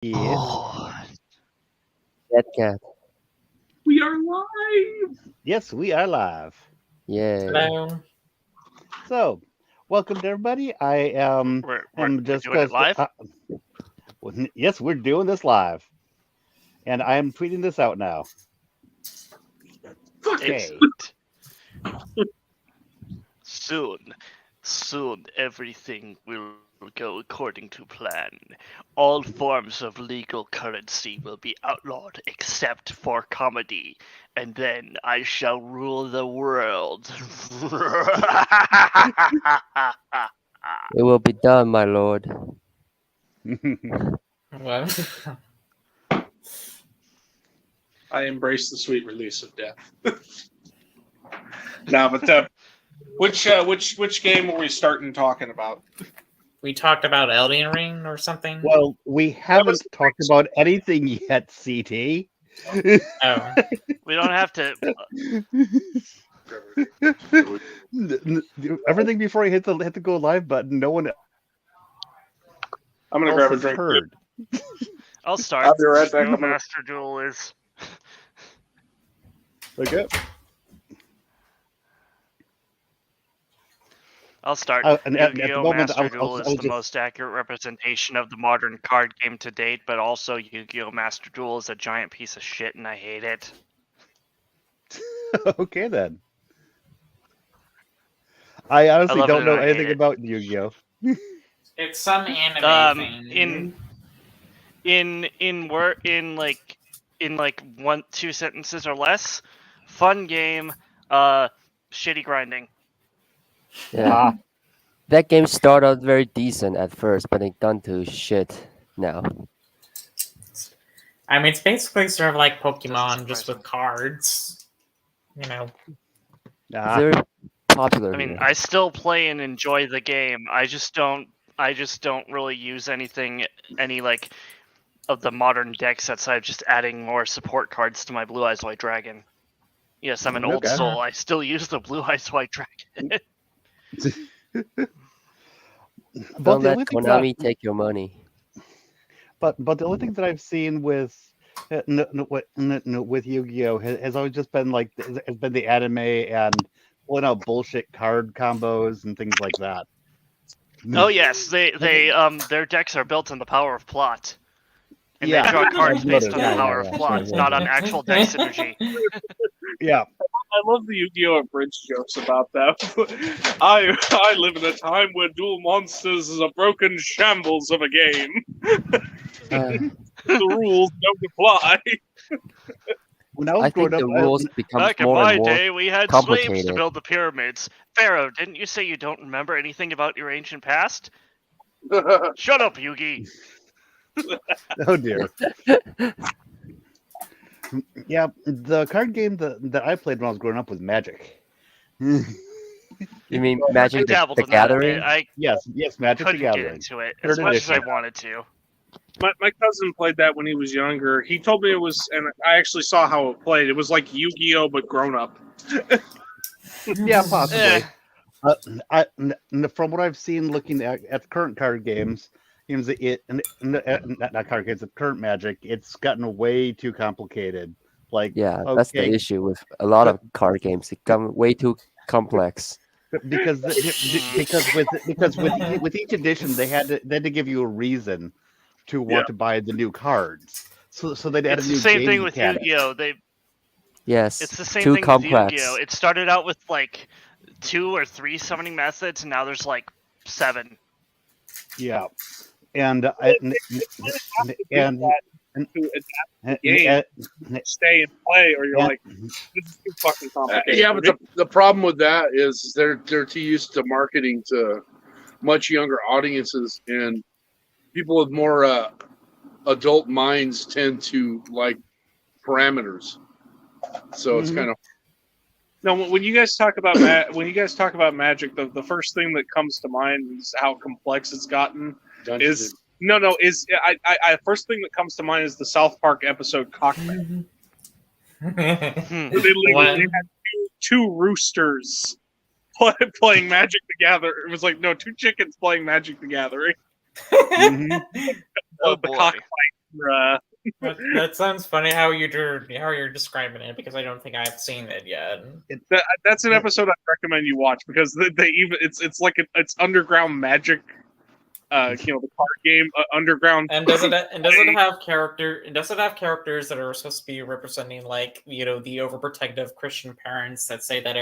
Yes. Oh, NetCat. We are live. Yes, we are live. Yay. hello. So, welcome to everybody. I We're am just doing it live. yes, we're doing this live, and I am tweeting this out now. Fuck it. Okay. Soon, everything will go according to plan. All forms of legal currency will be outlawed except for comedy, and then I shall rule the world. It will be done, my lord. What? I embrace the sweet release of death. No, but which game were we starting talking about? We talked about Elden Ring or something. Well, we haven't talked about anything yet, CT. Oh, We don't have to. Everything before I hit the go live button, no one I'm gonna else grab a has drink. heard. I'll start. I'll be right back. Who Master Duel is. Okay. I'll start. And at the Yu-Gi-Oh! moment, Master I Duel was is the just most accurate representation of the modern card game to date, but also Yu-Gi-Oh! Master Duel is a giant piece of shit and I hate it. okay then. I honestly love don't it know and I hate anything it. about Yu-Gi-Oh. it's some anime thing. In like 1-2 sentences or less, fun game, shitty grinding. Yeah. That game started out very decent at first, but it gone to shit now. I mean, it's basically sort of like Pokemon, surprise just me. with cards. You know, Ah, Very popular I mean, here. I still play and enjoy the game. I just don't really use any like of the modern deck sets. I'm just adding more support cards to my Blue Eyes White Dragon. Yes, I'm an old Okay. soul. I still use the Blue Eyes White Dragon. but Don't the let only thing that, Konami take your money. but the only thing that I've seen with with Yu-Gi-Oh has always just been like has been the anime and pulling out bullshit card combos and things like that. Oh yes, they their decks are built on the power of plot. And Yeah, they draw cards I've based noticed. on the power of plot, sure. not on actual deck synergy. Yeah, I love the Yu-Gi-Oh! Abridged jokes about that. I live in a time where Duel Monsters is a broken shambles of a game. Uh, The rules don't apply. when I was I think growing up, the rules become Back in more my and more day, we had slaves to complicated. build the pyramids. Pharaoh, didn't you say you don't remember anything about your ancient past? Shut up, Yugi. oh dear. Yeah, the card game that I played when I was growing up was Magic. You mean I Magic dabbled the in that a Gathering? bit. I Yes, Magic the couldn't get Gathering. into it Third as much as I edition. wanted to. My cousin played that when he was younger. He told me it was, and I actually saw how it played. It was like Yu-Gi-Oh! But grown up. Yeah, possibly. Eh, From what I've seen, looking at current card games, not card games, the current Magic, it's gotten way too complicated. Like, Yeah, that's the okay, issue with a lot of card games. They become way too complex. because with each edition they had to give you a reason to want to buy the new cards. So they'd add it's a the new same game thing with mechanic. Yu-Gi-Oh! Yes, It's the same too thing complex. with Yu-Gi-Oh! It started out with like 2 or 3 summoning methods, and now there's like 7. Yeah, and and and, To adapt and, the game, stay and play, or you're Yeah. like, this is too fucking complicated. Yeah, but the problem with that is they're too used to marketing to much younger audiences, and people with more adult minds tend to like parameters. So it's Mhm. kind of No, when you guys talk about Magic, the first thing that comes to mind is how complex it's gotten. Is first thing that comes to mind is the South Park episode Cockman. Where they literally had two roosters playing Magic the Gathering. It was like, no, 2 chickens playing Magic the Gathering. Oh The boy. cockfight that sounds funny how you're describing it because I don't think I've seen it yet. That's an episode I recommend you watch because they even it's like it's underground magic. The card game underground. And does it have characters that are supposed to be representing like the overprotective Christian parents that say that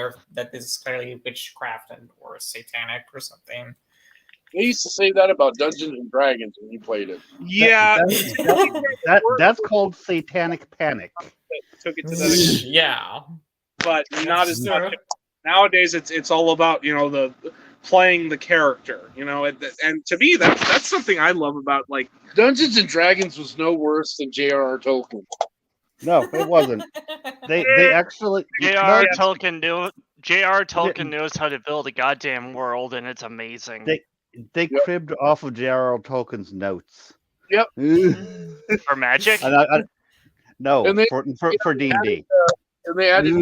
this is clearly witchcraft or satanic or something? They used to say that about Dungeons and Dragons when you played it. Yeah, that's called satanic panic. Took it to that. Yeah, but not as much. Nowadays, it's all about the playing the character, and to me that's something I love about like Dungeons and Dragons was no worse than J.R.R. Tolkien. No, it wasn't. They actually J.R.R. Tolkien knows how to build a goddamn world, and it's amazing. They cribbed off of J.R.R. Tolkien's notes. Yep. For Magic? No, and for D&D. And they added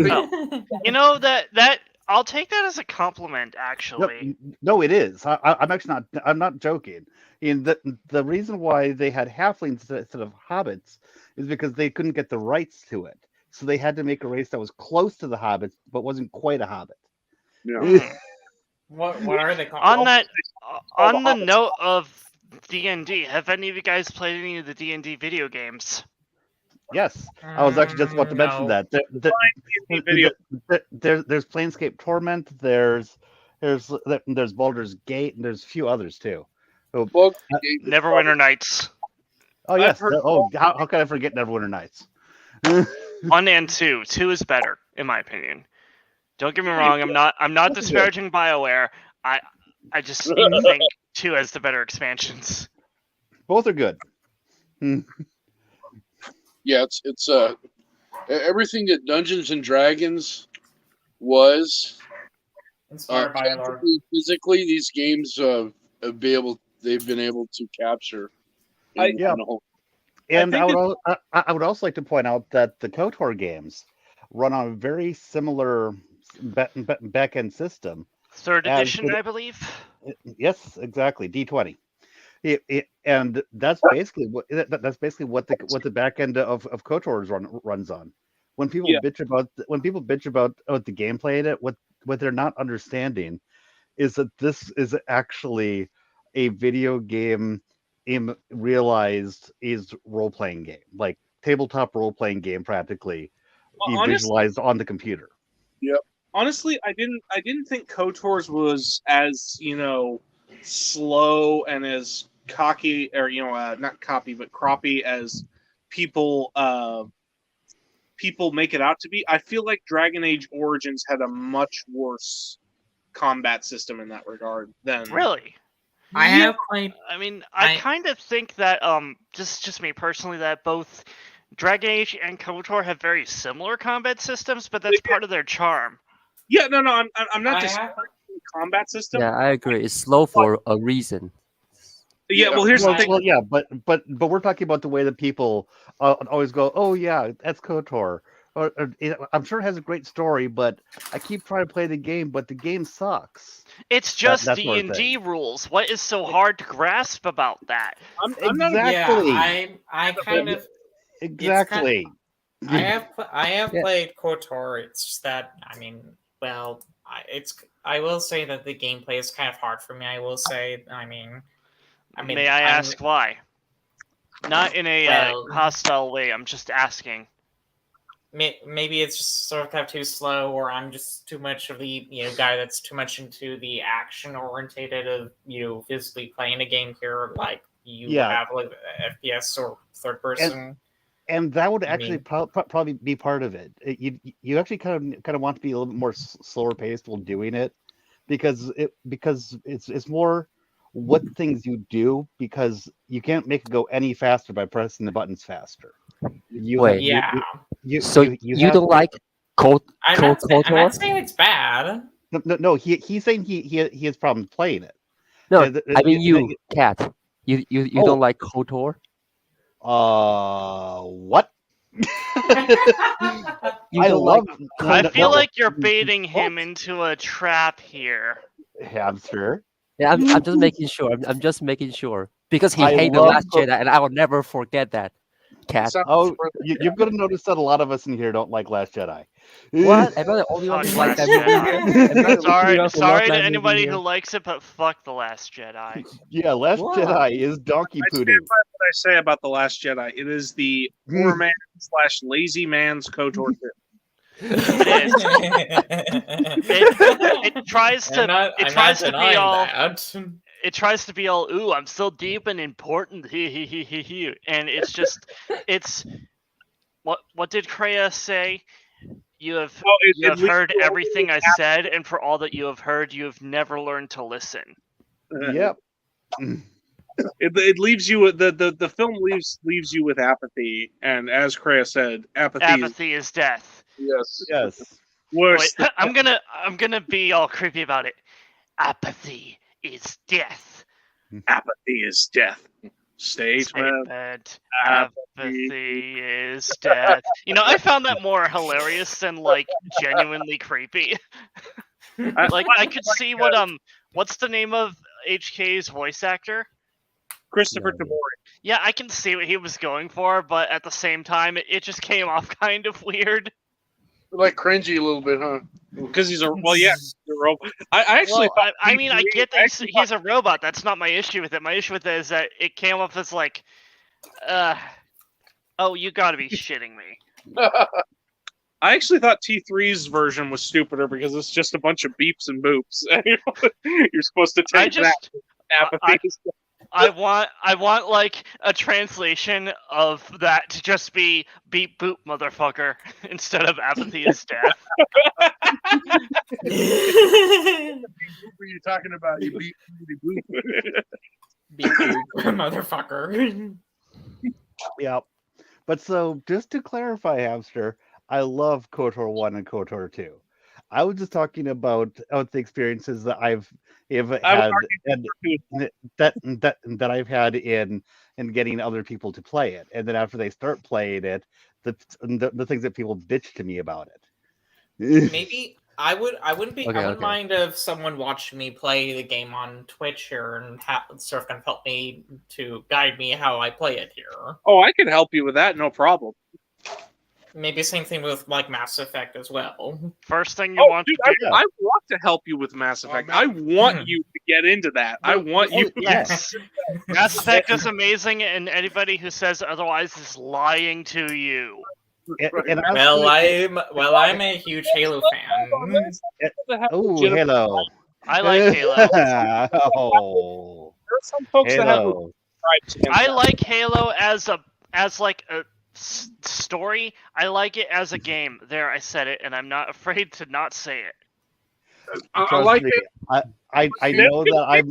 that I'll take that as a compliment, actually. No, it is. I'm actually not. I'm not joking. The reason why they had halflings instead of hobbits is because they couldn't get the rights to it, so they had to make a race that was close to the hobbits but wasn't quite a hobbit. Yeah. What are they called? On the note of D&D, have any of you guys played any of the D&D video games? Yes, I was actually just about to mention that. There's Planescape Torment. There's Baldur's Gate, and there's a few others too. So, Neverwinter Nights. Oh yes. How can I forget Neverwinter Nights? 1 and 2. 2 is better, in my opinion. Don't get me wrong. I'm not disparaging BioWare. I just think 2 has the better expansions. Both are good. Yeah, it's everything that Dungeons and Dragons was Inspired by Lord. Physically, these games they've been able to capture. I would also like to point out that the KOTOR games run on a very similar back-end system. 3rd edition, I believe. Yes, exactly. D20. And that's basically what the back end of KOTOR runs on. When people bitch about the gameplay in it, what they're not understanding is that this is actually a video game realized is role-playing game, like tabletop role-playing game practically. Visualized on the computer. Yep. Honestly, I didn't think KOTOR's was as slow and as cocky, or not copy but croppy as people make it out to be. I feel like Dragon Age Origins had a much worse combat system in that regard than really. I have played. I mean, I kind of think that just me personally, that both Dragon Age and KOTOR have very similar combat systems, but that's part of their charm. Yeah, no, I'm not just the combat system. Yeah, I agree. It's slow for a reason. Yeah, well, here's the thing. Well, yeah, but we're talking about the way that people always go, oh yeah, that's KOTOR. Or I'm sure it has a great story, but I keep trying to play the game, but the game sucks. It's just D&D rules. What is so hard to grasp about that? Exactly. I kind of exactly. I have played KOTOR. It's just that I will say that the gameplay is kind of hard for me. I will say. May I ask why? Not in a hostile way. I'm just asking. Maybe it's just sort of kind of too slow, or I'm just too much of the guy that's too much into the action orientated of physically playing a game here, like have like FPS or third person. And that would actually probably be part of it. You actually kind of want to be a little bit more slower paced while doing it, because it's more what things you do, because you can't make it go any faster by pressing the buttons faster. You don't like KOTOR? I'm not saying it's bad. No. He's saying he has problems playing it. No, I mean Cat. You don't like KOTOR? What? I feel like you're baiting him into a trap here. Yeah, I'm sure. Yeah, I'm just making sure. I'm just making sure because he hated The Last Jedi, and I will never forget that. Cat. Sounds Oh, friendly. you're going to notice that a lot of us in here don't like Last Jedi. What? Am I the only one Fuck who likes Last that movie Jedi. here? Am I the Sorry, only one who sorry loves to that movie anybody here? who likes it, but fuck the Last Jedi. Yeah, Last What? Jedi is donkey I stand poodoo. by what I say about the Last Jedi. It is the poor man / lazy man's KOTOR 2. It is. It tries to. I'm not be all. that. It tries to be all. Ooh, I'm so deep and important. And it's just. It's. What did Kreia say? You have heard everything I said, and for all that you have heard, you have never learned to listen. Yep. It leaves you the film leaves you with apathy, and as Kreia said, Apathy is death. Yes. Worse. Wait, I'm gonna be all creepy about it. Apathy is death. Apathy is death. Statement. Apathy is death. You know, I found that more hilarious than like genuinely creepy. Like I could see what's the name of HK's voice actor? Christopher Tabori. Yeah, I can see what he was going for, but at the same time, it just came off kind of weird. Like cringy a little bit, huh? Because he's a robot. I actually thought. I mean, I get that he's a robot. That's not my issue with it. My issue with it is that it came off as like, oh, you gotta be shitting me. I actually thought T3's version was stupider because it's just a bunch of beeps and boops. You're supposed to take that. Apathy. I want like a translation of that to just be beep boop motherfucker instead of apathy is death. What are you talking about? You beep, Beep boop, motherfucker. Yep. But so just to clarify, Hamster, I love KOTOR 1 and KOTOR 2. I was just talking about the experiences that I've had and that I've had in getting other people to play it, and then after they start playing it, the things that people bitch to me about it. Maybe I wouldn't mind if someone watched me play the game on Twitch here and sort of can help me to guide me how I play it here. Oh, I can help you with that, no problem. Maybe same thing with like Mass Effect as well. First thing you want dude, to do. I want to help you with Mass Effect. I want you to get into that. I want you. Yes. Mass Effect is amazing, and anybody who says otherwise is lying to you. And I'm a huge Halo fan. Oh, Halo! I like Halo. Oh, There are some folks that have Halo! I like Halo as like a story. I like it as a game. There, I said it, and I'm not afraid to not say it. I like me, it. I know that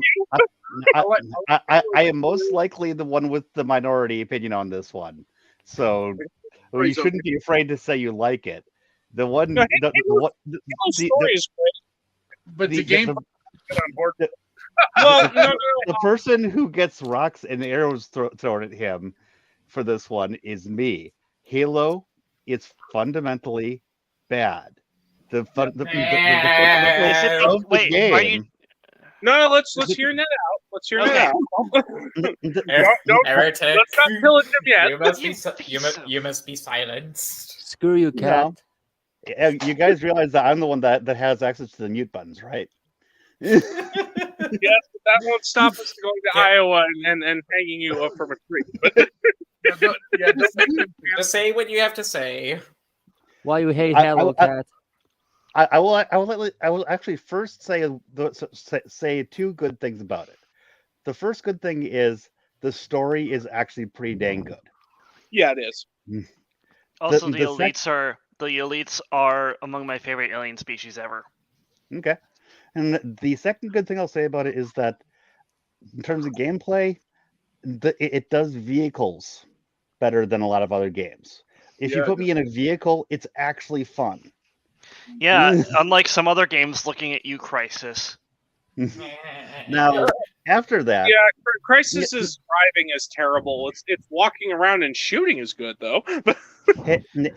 I am most likely the one with the minority opinion on this one. So you shouldn't be afraid to say you like it. The one, No, the story is great, but the game on board. Well, no. The person who gets rocks and arrows thrown at him for this one is me. Halo is fundamentally bad. The game. No, let's hear that out. Let's hear that out. Heretic. Let's not pillage him yet. You must be silenced. Screw you, Cat. You guys realize that I'm the one that has access to the mute buttons, right? Yes, but that won't stop us from going to Iowa and hanging you up from a tree. Just say what you have to say. Why you hate Halo, Cat? I will actually first say two good things about it. The first good thing is the story is actually pretty dang good. Yeah, it is. Also, the elites are among my favorite alien species ever. Okay. And the second good thing I'll say about it is that in terms of gameplay, it does vehicles better than a lot of other games. If you put me in a vehicle, it's actually fun. Yeah, unlike some other games looking at you, Crisis. Now, after that... Yeah, Crisis' driving is terrible. It's walking around and shooting is good, though.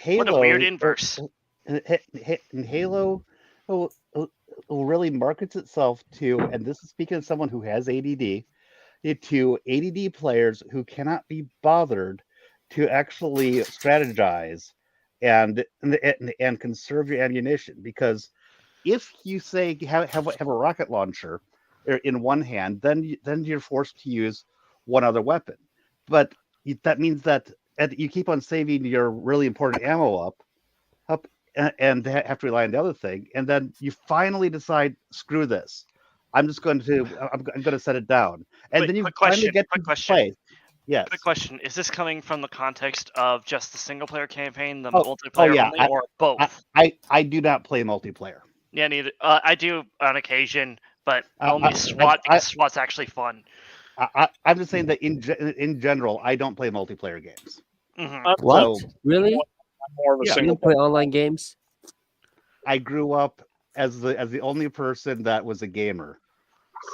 Halo, what a weird inverse. Halo really markets itself to, and this is speaking of someone who has ADD, to ADD players who cannot be bothered to actually strategize and conserve your ammunition, because if you say have a rocket launcher in one hand, then you're forced to use one other weapon. But that means that you keep on saving your really important ammo up and have to rely on the other thing, and then you finally decide, screw this, I'm going to set it down, and Wait, then you quick finally question, get quick to question. play. Yes. Quick question: is this coming from the context of just the single player campaign, the Oh multiplayer yeah, only, or both? I do not play multiplayer. Yeah, neither. I do on occasion, but only I, SWAT, because SWAT's actually fun. I'm just saying that in general, I don't play multiplayer games. Mm-hmm. What? So Really? I'm more of a Yeah, You single don't play online games? I grew up as the only person that was a gamer,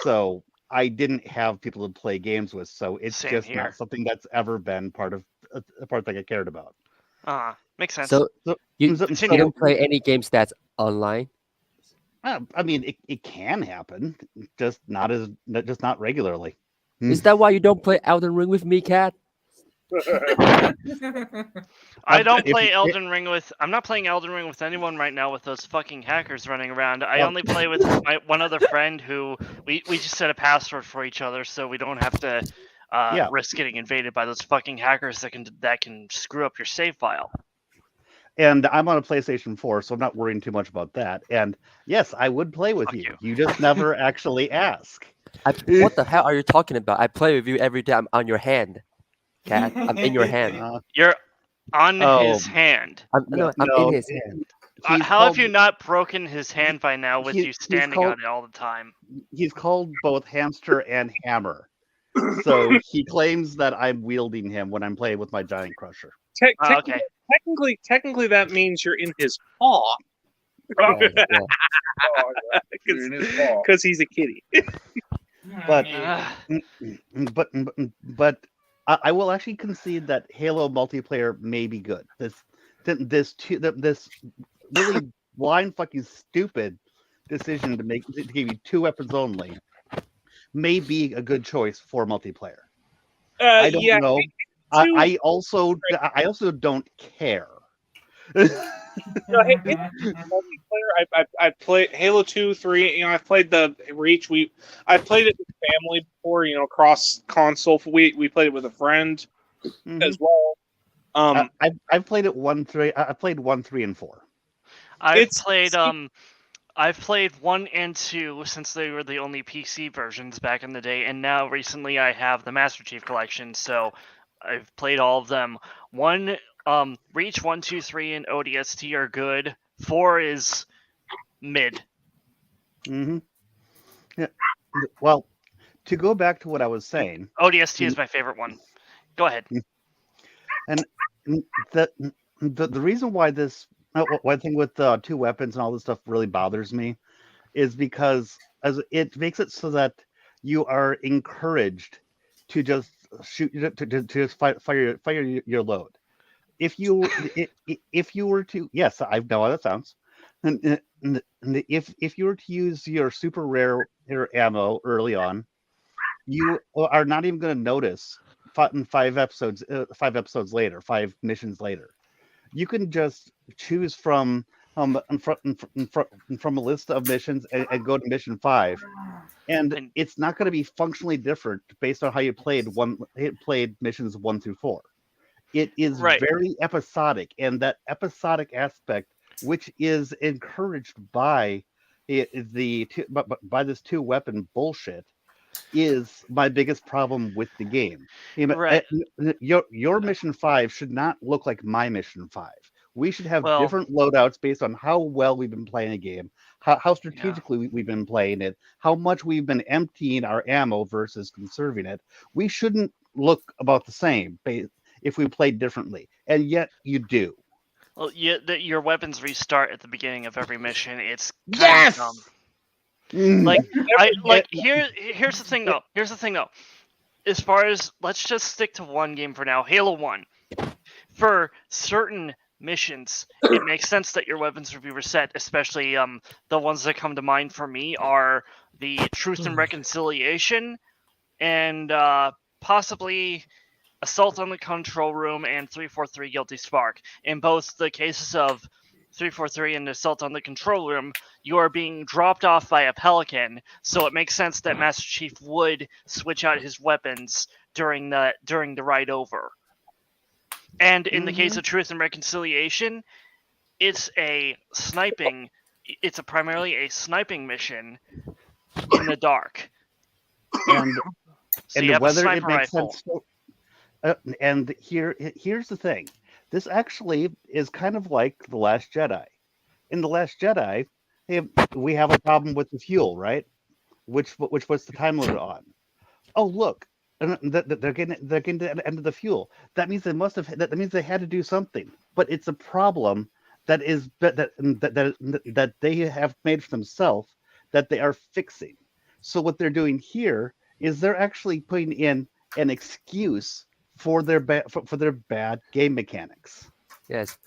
so I didn't have people to play games with. So it's Same just here. not something that's ever been part of a part that I cared about. Makes sense. So So, you so, you don't play any games that's online? I mean, it can happen, just not regularly. Is that why you don't play Elden Ring with me, Cat? I don't if- play Elden Ring with. I'm not playing Elden Ring with anyone right now with those fucking hackers running around. I Well- only play with my one other friend who we just set a password for each other so we don't have to Yeah. risk getting invaded by those fucking hackers that can screw up your save file. And I'm on a PlayStation 4, so I'm not worrying too much about that. And yes, I would play with Fuck you. you. You just never actually ask. What the hell are you talking about? I play with you every day. I'm on your hand, Cat. I'm in your hand. You're on Oh, his hand. I'm no, in his hand. he's How called- have you not broken his hand by now with he- you he's standing called- on it all the time? He's called both hamster and hammer. So he claims that I'm wielding him when I'm playing with my giant crusher. Okay. Technically, that means you're in his paw Yeah, yeah. You're in his paw. because he's a kitty. But Ah, but I will actually concede that Halo multiplayer may be good. This really blind fucking stupid decision to give you 2 weapons only may be a good choice for multiplayer. I don't yeah, know. two- I also don't care. No, multiplayer. I played Halo 2, 3. You know, I've played the Reach. I played it with family before. You know, cross console. We played it with a friend as well. I've played it 1, 3. I played 1, 3, and 4. I've played 1 and 2 since they were the only PC versions back in the day, and now recently I have the Master Chief Collection, so I've played all of them. Reach 1, 2, 3, and ODST are good. 4 is mid. Mm-hmm. Yeah. Well, to go back to what I was saying, ODST is my favorite one. Go ahead. and the reason why this one thing with 2 weapons and all this stuff really bothers me is because as it makes it so that you are encouraged to just shoot to just fire your load. If you were to, yes, I know how that sounds. And if you were to use your super rare ammo early on, you are not even going to notice 5 episodes later, 5 missions later. You can just choose from a list of missions and go to mission 5, and it's not going to be functionally different based on how you played missions 1 through 4. It is very episodic, and that episodic aspect, which is encouraged by this 2 weapon bullshit, is my biggest problem with the game. Right. Your mission 5 should not look like my mission 5. We should have Well- different loadouts based on how well we've been playing a game, how strategically we've been playing it, how much we've been emptying our ammo versus conserving it. We shouldn't look about the same if we played differently, and yet you do. Well, your weapons restart at the beginning of every mission. It's kind of dumb. Here's the thing though. As far as, let's just stick to one game for now. Halo 1. For certain missions, it makes sense that your weapons would be reset, especially the ones that come to mind for me are the Truth and Reconciliation and possibly assault on the control room, and 343 guilty spark. In both the cases of 343 and assault on the control room, you are being dropped off by a pelican, so it makes sense that Master Chief would switch out his weapons during the ride over. And in the case of Truth and Reconciliation, it's primarily a sniping mission in the dark. And So you have a whether it sniper makes rifle. sense. And here's the thing. This actually is kind of like The Last Jedi. In The Last Jedi, we have a problem with the fuel, right? Which puts the time limit on. Oh, look, they're getting to the end of the fuel. That means that means they had to do something. But it's a problem that they have made for themselves that they are fixing. So what they're doing here is they're actually putting in an excuse for their bad game mechanics. Yes,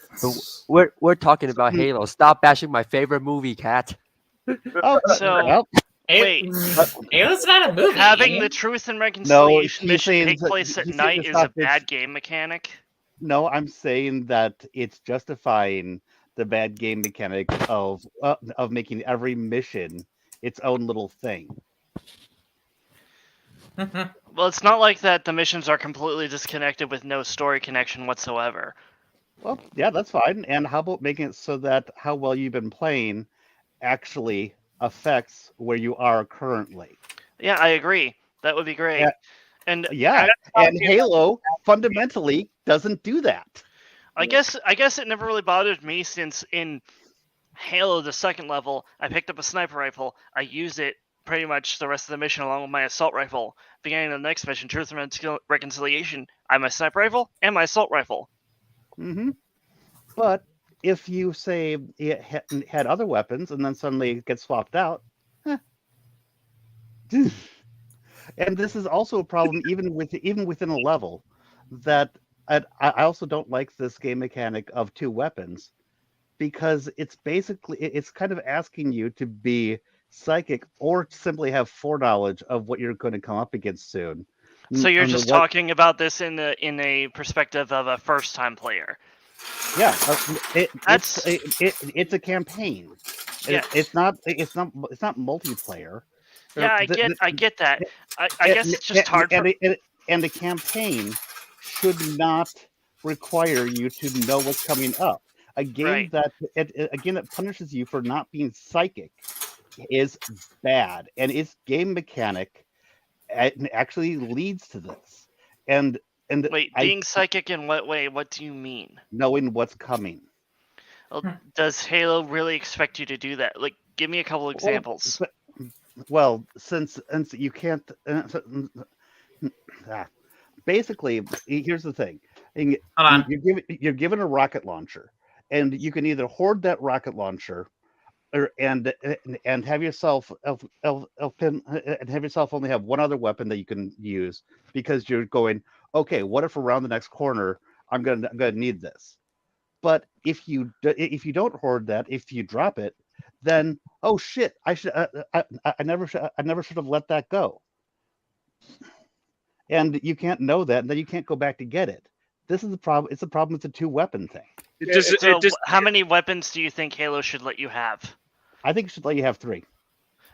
but we're talking about Halo. Stop bashing my favorite movie, Cat. Oh, So well, wait, Halo's not a movie. having the Truth and Reconciliation he's mission saying take that- place at he's saying night it's is a not- bad game mechanic. no, I'm saying that it's justifying the bad game mechanic of making every mission its own little thing. Well, it's not like that the missions are completely disconnected with no story connection whatsoever. Well, yeah, that's fine. And how about making it so that how well you've been playing actually affects where you are currently? Yeah, I agree. That would be great. Yeah. And Yeah, and Halo fundamentally doesn't do that. I guess it never really bothered me, since in Halo, the second level, I picked up a sniper rifle. I use it pretty much the rest of the mission along with my assault rifle. Beginning of the next mission, Truth and Reconciliation, I have my sniper rifle and my assault rifle. Mm-hmm. But if you say it had other weapons and then suddenly it gets swapped out, and this is also a problem even within a level that I also don't like this game mechanic of two weapons, because it's kind of asking you to be psychic or simply have foreknowledge of what you're going to come up against soon. So you're And just talking about this in a perspective of a first-time player. Yeah, it's a campaign. Yes. It's not multiplayer. Yeah, I get that. I guess it's just hard for... And a campaign should not require you to know what's coming up. A game that punishes you for not being psychic is bad, and its game mechanic actually leads to this. And Wait, being psychic in what way? What do you mean? Knowing what's coming. Well, does Halo really expect you to do that? Like, give me a couple examples. Well, since you can't. Basically, here's the thing: Hold on. you're given a rocket launcher, and you can either hoard that rocket launcher, and have yourself only have one other weapon that you can use, because you're going, okay, what if around the next corner I'm gonna need this? But if you don't hoard that, if you drop it, then oh shit, I never should have let that go. And you can't know that, and then you can't go back to get it. This is the problem. It's the problem with the two weapon thing. How many weapons do you think Halo should let you have? I think it should let you have 3.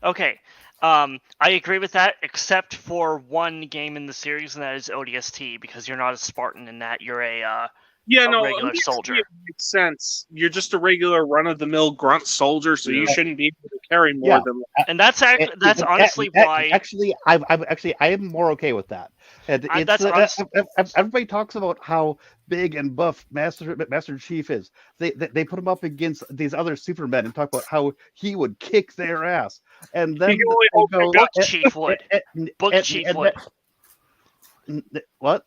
Okay. I agree with that, except for one game in the series, and that is ODST, because you're not a Spartan in that. You're a regular soldier. It makes sense. You're just a regular run-of-the-mill grunt soldier, so you shouldn't be able to carry more than. And that's honestly why. Actually, I am more okay with that. Everybody talks about how big and buff Master Chief is. They put him up against these other Supermen and talk about how he would kick their ass. And then Book Chief would. What?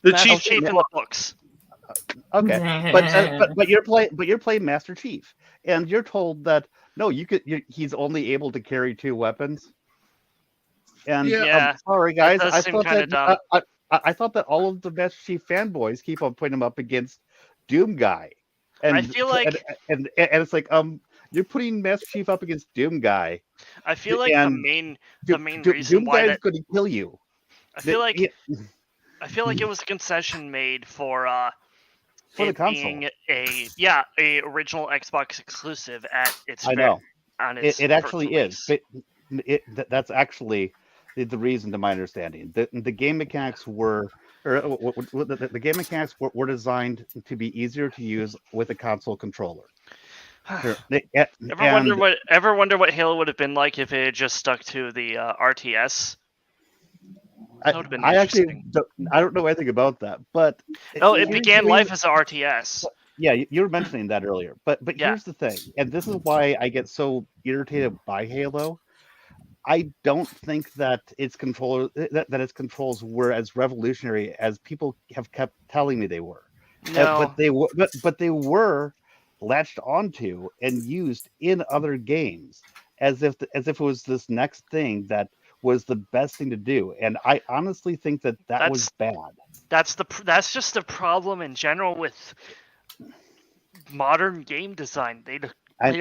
The Master Chief in the books. Okay, but you're playing Master Chief, and you're told that no, he's only able to carry 2 weapons. And Yeah, I'm sorry guys, that does seem kinda dumb. I thought that all of the Master Chief fanboys keep on putting him up against Doom Guy, and I feel like and it's like you're putting Master Chief up against Doom Guy. I feel like and the main reason Doom why Guy is going to kill you. I feel like I feel like it was a concession made for For the it console. being a original Xbox exclusive at its I know. on its It first actually release. is. That's actually the reason, to my understanding. The game mechanics were, the game mechanics were designed to be easier to use with a console controller. Ever wonder what Halo would have been like if it had just stuck to the RTS? That would have been I actually interesting. I don't know anything about that, but No, it here's began the life reason- as a RTS. Yeah, you were mentioning that earlier, but Yeah. here's the thing, and this is why I get so irritated by Halo. I don't think that its controls were as revolutionary as people have kept telling me they were. No. But they were latched onto and used in other games as if it was this next thing that was the best thing to do. And I honestly think that was bad. That's just the problem in general with modern game design. They don't. I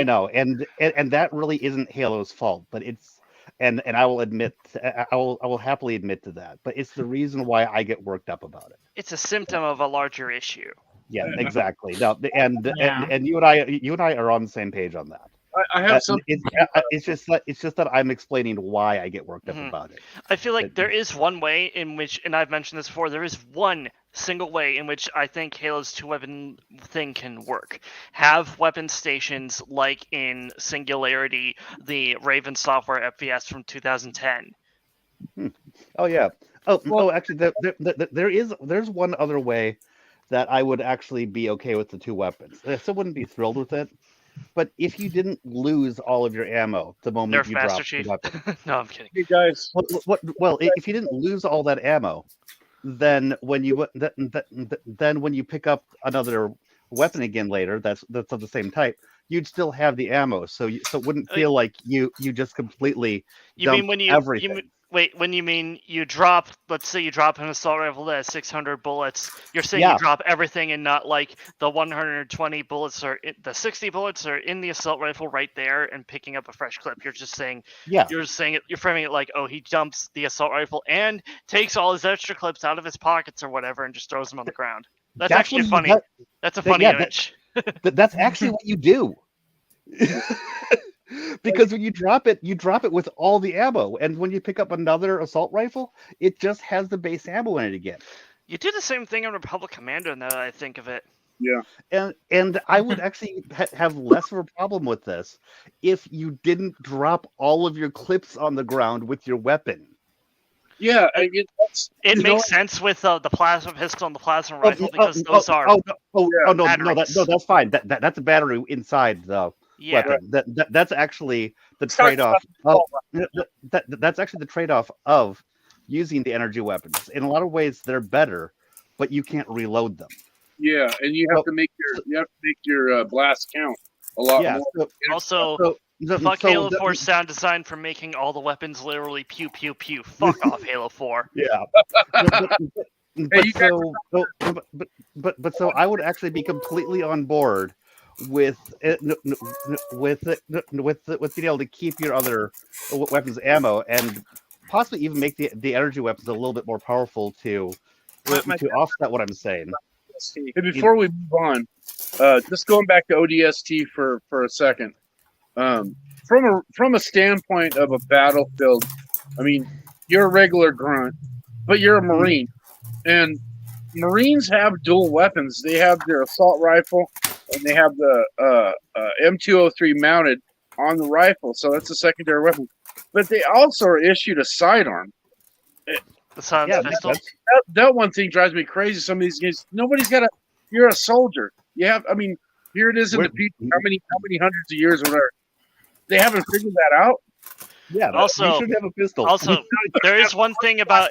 know, and that really isn't Halo's fault, but it's and I will admit, I will happily admit to that, but it's the reason why I get worked up about it. It's a symptom of a larger issue. Yeah, exactly. No, and Yeah. and you and I are on the same page on that. I have some. It's just that I'm explaining why I get worked up about it. I feel like there is one way in which, and I've mentioned this before, there is one single way in which I think Halo's 2-weapon thing can work. Have weapon stations like in Singularity, the Raven Software FPS from 2010. Oh yeah. Actually, there's one other way that I would actually be okay with the two weapons. I still wouldn't be thrilled with it, but if you didn't lose all of your ammo the moment Nerf you Master dropped Chief. the weapon. No, I'm kidding. Hey guys, Well, if you didn't lose all that ammo, then when you pick up another weapon again later, that's of the same type, you'd still have the ammo, so it wouldn't feel like you just completely You mean dumped when everything. when you mean you drop, let's say you drop an assault rifle that has 600 bullets, you're saying Yeah. you drop everything and not like the 120 bullets or the 60 bullets are in the assault rifle right there and picking up a fresh clip. You're just saying, Yeah. you're framing it like, oh, he dumps the assault rifle and takes all his extra clips out of his pockets or whatever and just throws them on the ground. That's actually what funny. That's a funny yeah, image. That's actually what you do. Because when you drop it with all the ammo, and when you pick up another assault rifle, it just has the base ammo in it again. You do the same thing in Republic Commando now that I think of it. And I would actually have less of a problem with this if you didn't drop all of your clips on the ground with your weapon. yeah, It makes sense with the plasma pistol and the plasma rifle because those are batteries. That's fine. That's a battery inside the weapon. That's actually the trade-off. That's actually the trade-off of using the energy weapons. In a lot of ways, they're better, but you can't reload them. Yeah, and you have to make your blast count a lot more. Also, fuck Halo 4's sound design for making all the weapons literally pew pew pew. Fuck off, Halo 4. Yeah. So I would actually be completely on board with being able to keep your other weapons ammo and possibly even make the energy weapons a little bit more powerful to offset what I'm saying. Hey, before we move on, just going back to ODST for a second, from a standpoint of a battlefield, I mean, you're a regular grunt, but you're a Marine, and Marines have dual weapons. They have their assault rifle, and they have the M203 mounted on the rifle, so that's a secondary weapon. But they also are issued a sidearm. The silenced pistol. That one thing drives me crazy. Some of these games, nobody's got a. You're a soldier. You have. I mean, here it is in the future. How many hundreds of years or whatever. They haven't figured that out. Yeah. Also, you should have a pistol. Also, there is one thing about.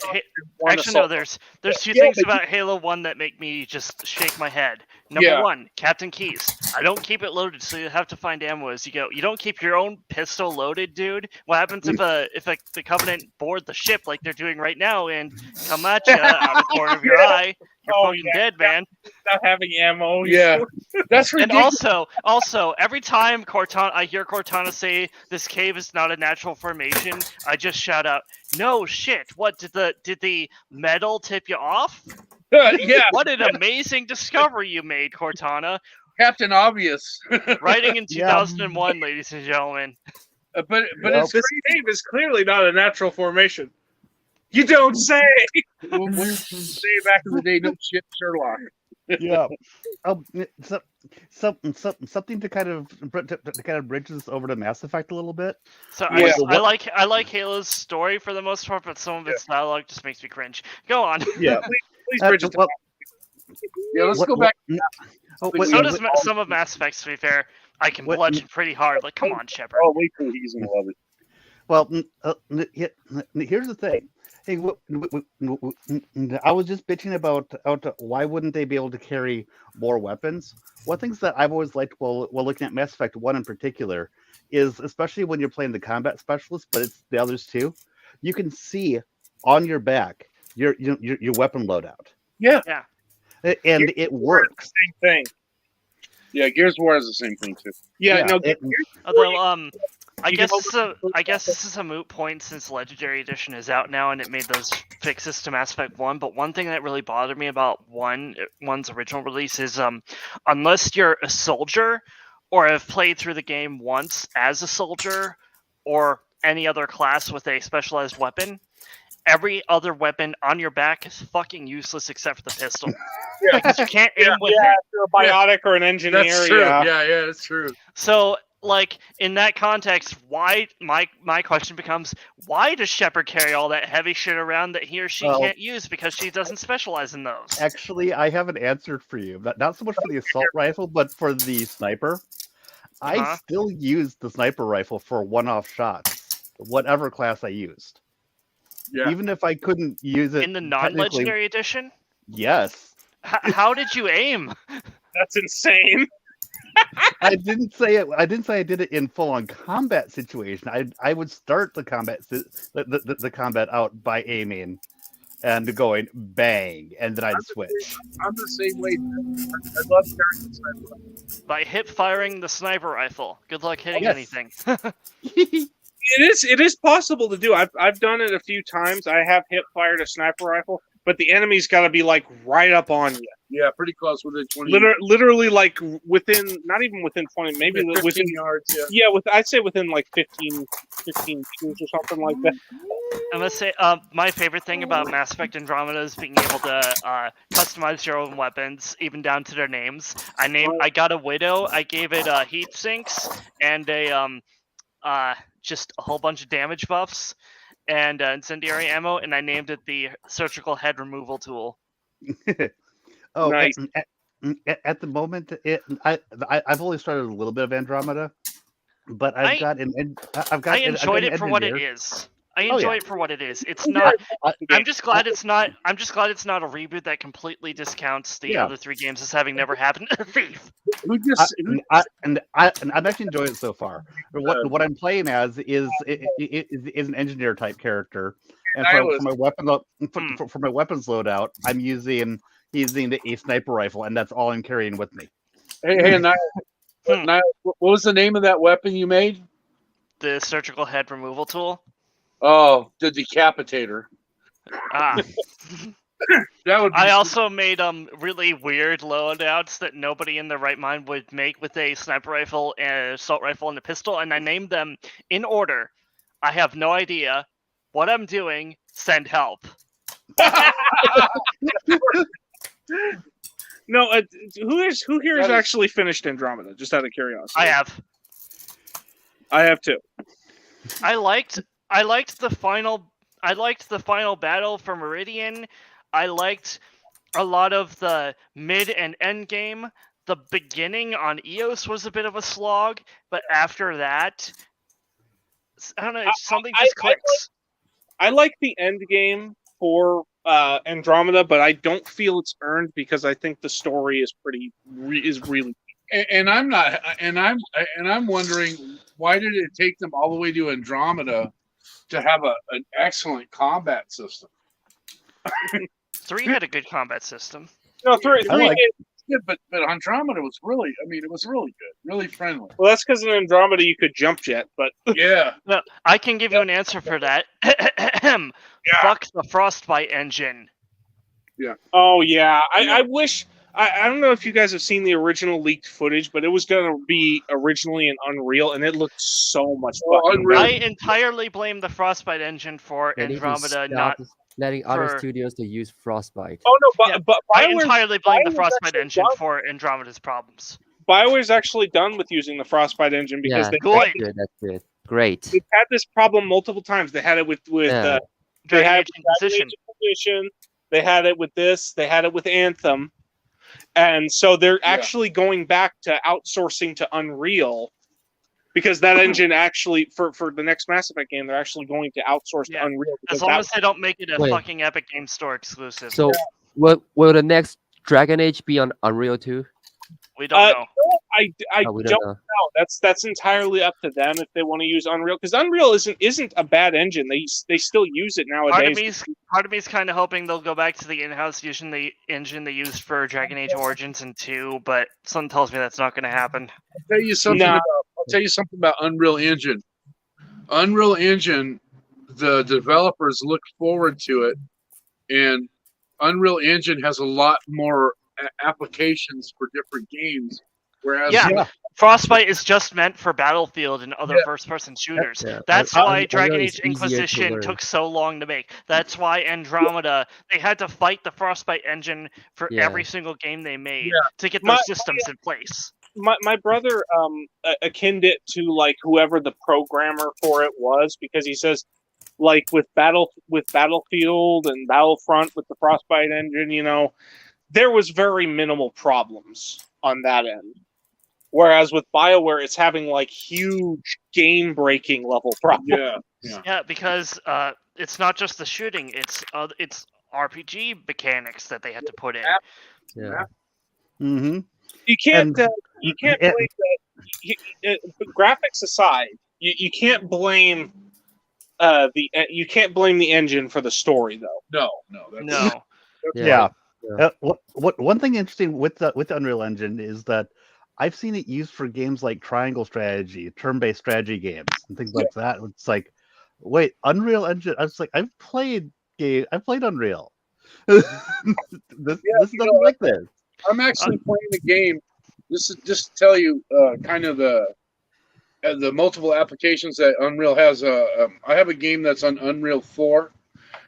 Actually, no. There's two things about Halo 1 that make me just shake my head. Number one, Captain Keys. I don't keep it loaded, so you have to find ammo as you go. You don't keep your own pistol loaded, dude. What happens if the Covenant board the ship like they're doing right now and come at you out of the corner of your eye? You're fucking dead, man. not having ammo. Yeah, that's And ridiculous. also, every time I hear Cortana say this cave is not a natural formation, I just shout out, "No shit! What did the metal tip you off? Yeah, What an amazing discovery you made, Cortana!" Captain Obvious. Writing in Yeah. 2001, ladies and gentlemen. But Yep. it's This cave is clearly not a natural formation. You don't say. when say back in the day, no shit, Sherlock. Yeah. Something to kind of bridge this over to Mass Effect a little bit. So Yeah. I like Halo's story for the most part, but some of its dialogue just makes me cringe. Go on. Yeah. Please, Bridget. Well, Yeah, let's go back. So does some of Mass Effect, to be fair. I can bludgeon pretty hard. Like, come on, Shepard. Oh, wait till he's gonna love it. Well, here's the thing. Hey, I was just bitching about why wouldn't they be able to carry more weapons? One thing that I've always liked while looking at Mass Effect 1 in particular is, especially when you're playing the combat specialist, but it's the others too, you can see on your back your weapon loadout. Yeah. Yeah. And it works. Same thing. Yeah, Gears of War has the same thing too. Yeah, no. Although, I You guess can I guess this is a moot point since Legendary Edition is out now and it made those fixes to Mass Effect 1. But one thing that really bothered me about one's original release is unless you're a soldier or have played through the game once as a soldier or any other class with a specialized weapon, every other weapon on your back is fucking useless except for the pistol. Yeah. Because you can't aim with Yeah, it. if you're a biotic or an engineer. That's true. Yeah. Yeah, that's true. So, like, in that context, why my question becomes, why does Shepard carry all that heavy shit around that he or she can't use because she doesn't specialize in those? Actually, I have an answer for you. Not so much for the assault rifle, but for the sniper. I still use the sniper rifle for one-off shots, whatever class I used. Yeah. Even if I couldn't use it In the technically- non-legendary edition? Yes. How did you aim? That's insane. I didn't say it. I didn't say I did it in full-on combat situation. I would start the the combat out by aiming and going bang, and then I'd switch. I'm the same way. I love carrying the sniper rifle. By hip firing the sniper rifle. Good luck hitting Yes. anything. It is possible to do. I've done it a few times. I have hip fired a sniper rifle, but the enemy's got to be like right up on you. Yeah, pretty close within 20. Literally like within, not even within 20, maybe 15 within yards. Yeah. Yeah, I'd say within like 15 meters or something like that. I'm gonna say my favorite thing about Mass Effect Andromeda is being able to customize your own weapons, even down to their names. I got a Widow. I gave it heat sinks and a just a whole bunch of damage buffs and incendiary ammo, and I named it the surgical head removal tool. Oh, Nice. at the moment, I've only started a little bit of Andromeda, but I've I enjoyed it for what it is. I enjoy it for what it is. It's not. I'm just glad it's not. I'm just glad it's not a reboot that completely discounts the other three games as having never happened. Thief. I'm actually enjoying it so far. What I'm playing as is an engineer type character, and for my weapons loadout, I'm using a sniper rifle, and that's all I'm carrying with me. Hey, Niall, what was the name of that weapon you made? The surgical head removal tool. Oh, the decapitator. Ah. That would. I also made really weird loadouts that nobody in their right mind would make with a sniper rifle, an assault rifle, and a pistol, and I named them in order. I have no idea what I'm doing. Send help. No, who here has actually finished Andromeda? Just out of curiosity. I have. I have too. I liked the final battle for Meridian. I liked a lot of the mid and end game. The beginning on EOS was a bit of a slog, but after that, I don't know, something just clicks. I like the end game for Andromeda, but I don't feel it's earned because I think the story is really. And I'm not. And I'm wondering, why did it take them all the way to Andromeda to have an excellent combat system? 3 had a good combat system. No, 3 good, but Andromeda was really, it was really good, really friendly. Well, that's because in Andromeda you could jump jet, but Yeah. No, I can give you an answer for that. Fuck the Frostbite engine. oh yeah, I wish. I don't know if you guys have seen the original leaked footage, but it was going to be originally in Unreal, and it looked so much fucking Unreal. I entirely blame the Frostbite engine for They need to Andromeda, stop not. letting other for- studios to use Frostbite. Oh no, Yeah, but I BioWare's, entirely blame the BioWare's Frostbite actually engine done- for Andromeda's problems. BioWare's actually done with using the Frostbite engine because Yeah, Good. That's good. Great. they've had this problem multiple times. They had it with Yeah. they Dragon had Age Inquisition. Inquisition. They had it with this. They had it with Anthem, and so they're actually going back to outsourcing to Unreal because that engine actually for the next Mass Effect game they're actually going to outsource to Yeah, Unreal. As long as they don't make it a Wait. fucking Epic Game Store exclusive. So, will the next Dragon Age be on Unreal 2? We don't know. I Oh, we don't don't know. know. That's entirely up to them if they want to use Unreal because Unreal isn't a bad engine. They still use it nowadays. Part of me's kind of hoping they'll go back to the in-house using the engine they used for Dragon Age Origins and 2, but something tells me that's not going to happen. I'll tell you something about Unreal Engine. Unreal Engine, the developers look forward to it, and Unreal Engine has a lot more applications for different games. Whereas Frostbite is just meant for Battlefield and other first-person shooters. Yeah. That's Unreal why is Dragon easier Age to Inquisition learn. took so long to make. That's why Andromeda, they had to fight the Frostbite engine for every single game they made to get those systems in place. My brother akined it to like whoever the programmer for it was because he says like with Battlefield and Battlefront with the Frostbite engine, there was very minimal problems on that end. Whereas with BioWare, it's having like huge game-breaking level problems. Yeah, because it's not just the shooting; it's RPG mechanics that they had to put in. Yeah. Mm-hmm. You can't blame graphics aside. You can't blame you can't blame the engine for the story though. No. Yeah. One thing interesting with the Unreal Engine is that I've seen it used for games like Triangle Strategy, turn-based strategy games, and things like that. It's like, wait, Unreal Engine. I was like, I've played Unreal. this doesn't like this. I'm actually playing a game. This is just to tell you kind of the multiple applications that Unreal has. I have a game that's on Unreal 4,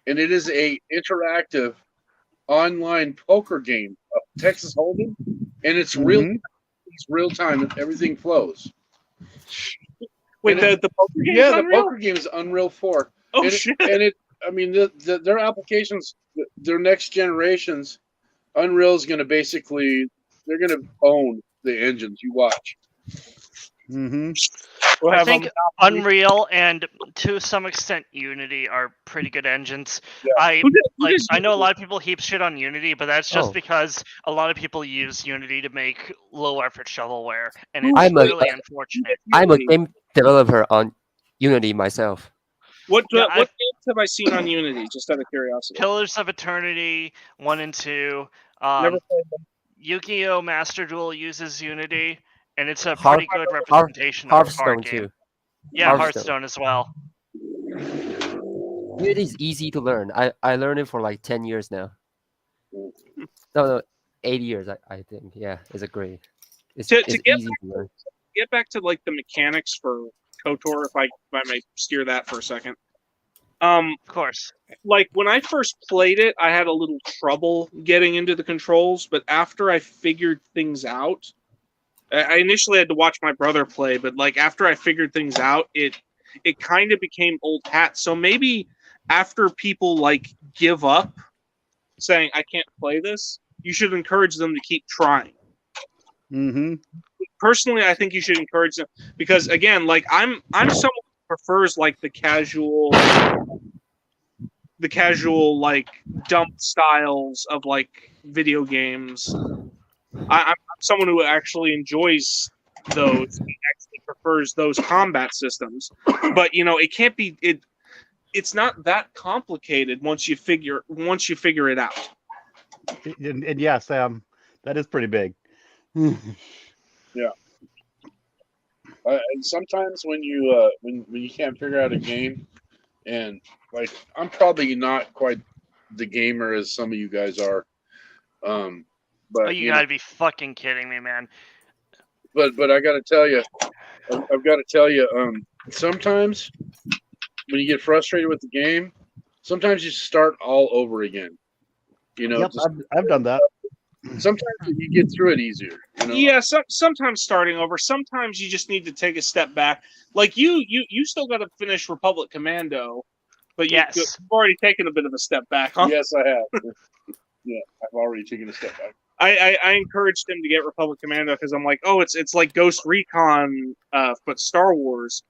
and it is a interactive online poker game of Texas Hold'em, and it's real time. Everything flows. Wait, the poker game? Yeah, the poker game is Unreal 4. Oh shit! And their applications, their next generations, Unreal is going to basically they're going to own the engines. You watch. Mm-hmm. I think Unreal and to some extent Unity are pretty good engines. Yeah. I know a lot of people heap shit on Unity, but that's just because a lot of people use Unity to make low effort shovelware, and it's really unfortunate. I'm a game developer on Unity myself. What games have I seen on Unity? Just out of curiosity. Pillars of Eternity 1 and 2. Never played them. Yu-Gi-Oh! Master Duel uses Unity, and it's a pretty good representation of a Hearthstone card game. too. Yeah, Hearthstone as well. Unity is easy to learn. I learned it for like 10 years now. No, 8 years I think. Yeah, it's it's easy to learn. Get back to like the mechanics for KOTOR, if I may steer that for a second. Of course. Like when I first played it, I had a little trouble getting into the controls, but after I figured things out, I initially had to watch my brother play, but like after I figured things out, it kind of became old hat. So maybe after people like give up saying I can't play this, you should encourage them to keep trying. Mm-hmm. Personally, I think you should encourage them because again, like I'm someone who prefers like the casual like dump styles of like video games. I'm someone who actually enjoys those and actually prefers those combat systems. But it can't be it's not that complicated once you figure it out. And yeah, Sam, That is pretty big. And sometimes when you when you can't figure out a game, and like I'm probably not quite the gamer as some of you guys are, but Oh, you gotta be fucking kidding me, man. but I got to tell you, I've got to tell you, sometimes when you get frustrated with the game, sometimes you start all over again. You know, Yep, just, I've done that. sometimes you get through it easier. You know? Yeah, sometimes starting over. Sometimes you just need to take a step back. Like you still got to finish Republic Commando, but Yes. you've already taken a bit of a step back. Huh? Yes, I have. Yeah, I've already taken a step back. I encouraged him to get Republic Commando because I'm like, oh, it's like Ghost Recon, but Star Wars,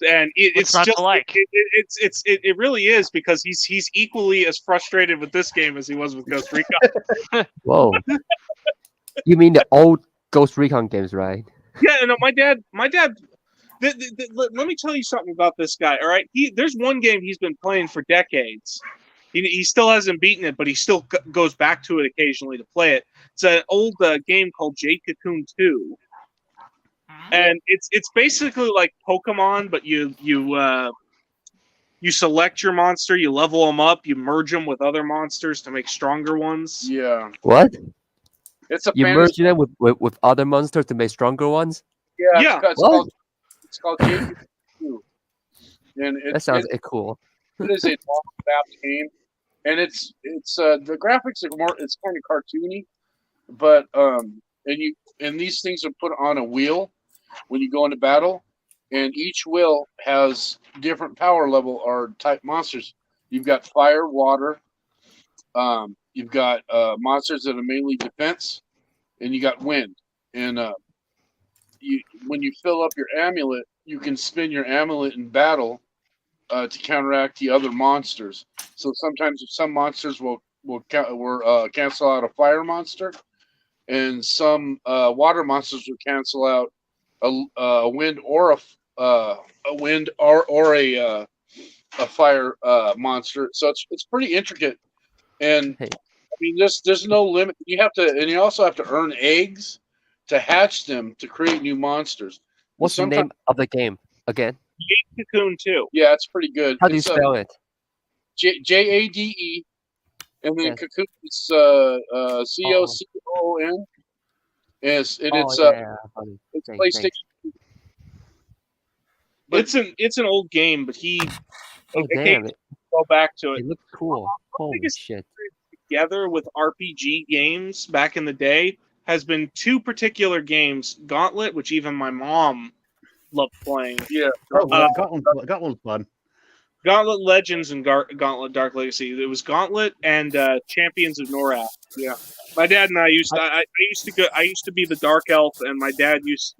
and it's not just to like? it really is because he's equally as frustrated with this game as he was with Ghost Recon. Whoa. You mean the old Ghost Recon games, right? Yeah, no, my dad. Let me tell you something about this guy. All right, there's one game he's been playing for decades. He still hasn't beaten it, but he still goes back to it occasionally to play it. It's an old game called Jade Cocoon 2, and it's basically like Pokemon, but you select your monster, you level them up, you merge them with other monsters to make stronger ones. Yeah, What? it's a You fantasy. merge them with other monsters to make stronger ones? Yeah, What? it's called Jade 2, and That sounds cool. it is a long-staffed game, and it's the graphics are more. It's kind of cartoony, but and these things are put on a wheel when you go into battle, and each wheel has different power level or type monsters. You've got fire, water. You've got monsters that are mainly defense, and you got wind. And when you fill up your amulet, you can spin your amulet in battle to counteract the other monsters. So sometimes some monsters will cancel out a fire monster, and some water monsters will cancel out a wind or a fire monster. So it's pretty intricate, and Hey. I mean there's no limit. You also have to earn eggs to hatch them to create new monsters. What's the name of the game again? Jade Cocoon 2. Yeah, it's pretty good. How do you spell it? Jade, and then Yes. Cocoon is COCON. Yes, and it's funny. it's Thanks. PlayStation. But It's an old game, but Oh I damn! can't go back to it. It looks cool. Holy biggest shit! Together with RPG games back in the day has been two particular games: Gauntlet, which even my mom loved playing. yeah, Gauntlet's fun. Gauntlet Legends and Gauntlet Dark Legacy. It was Gauntlet and Champions of Norath. Yeah, my dad and I used to be the Dark Elf, and my dad was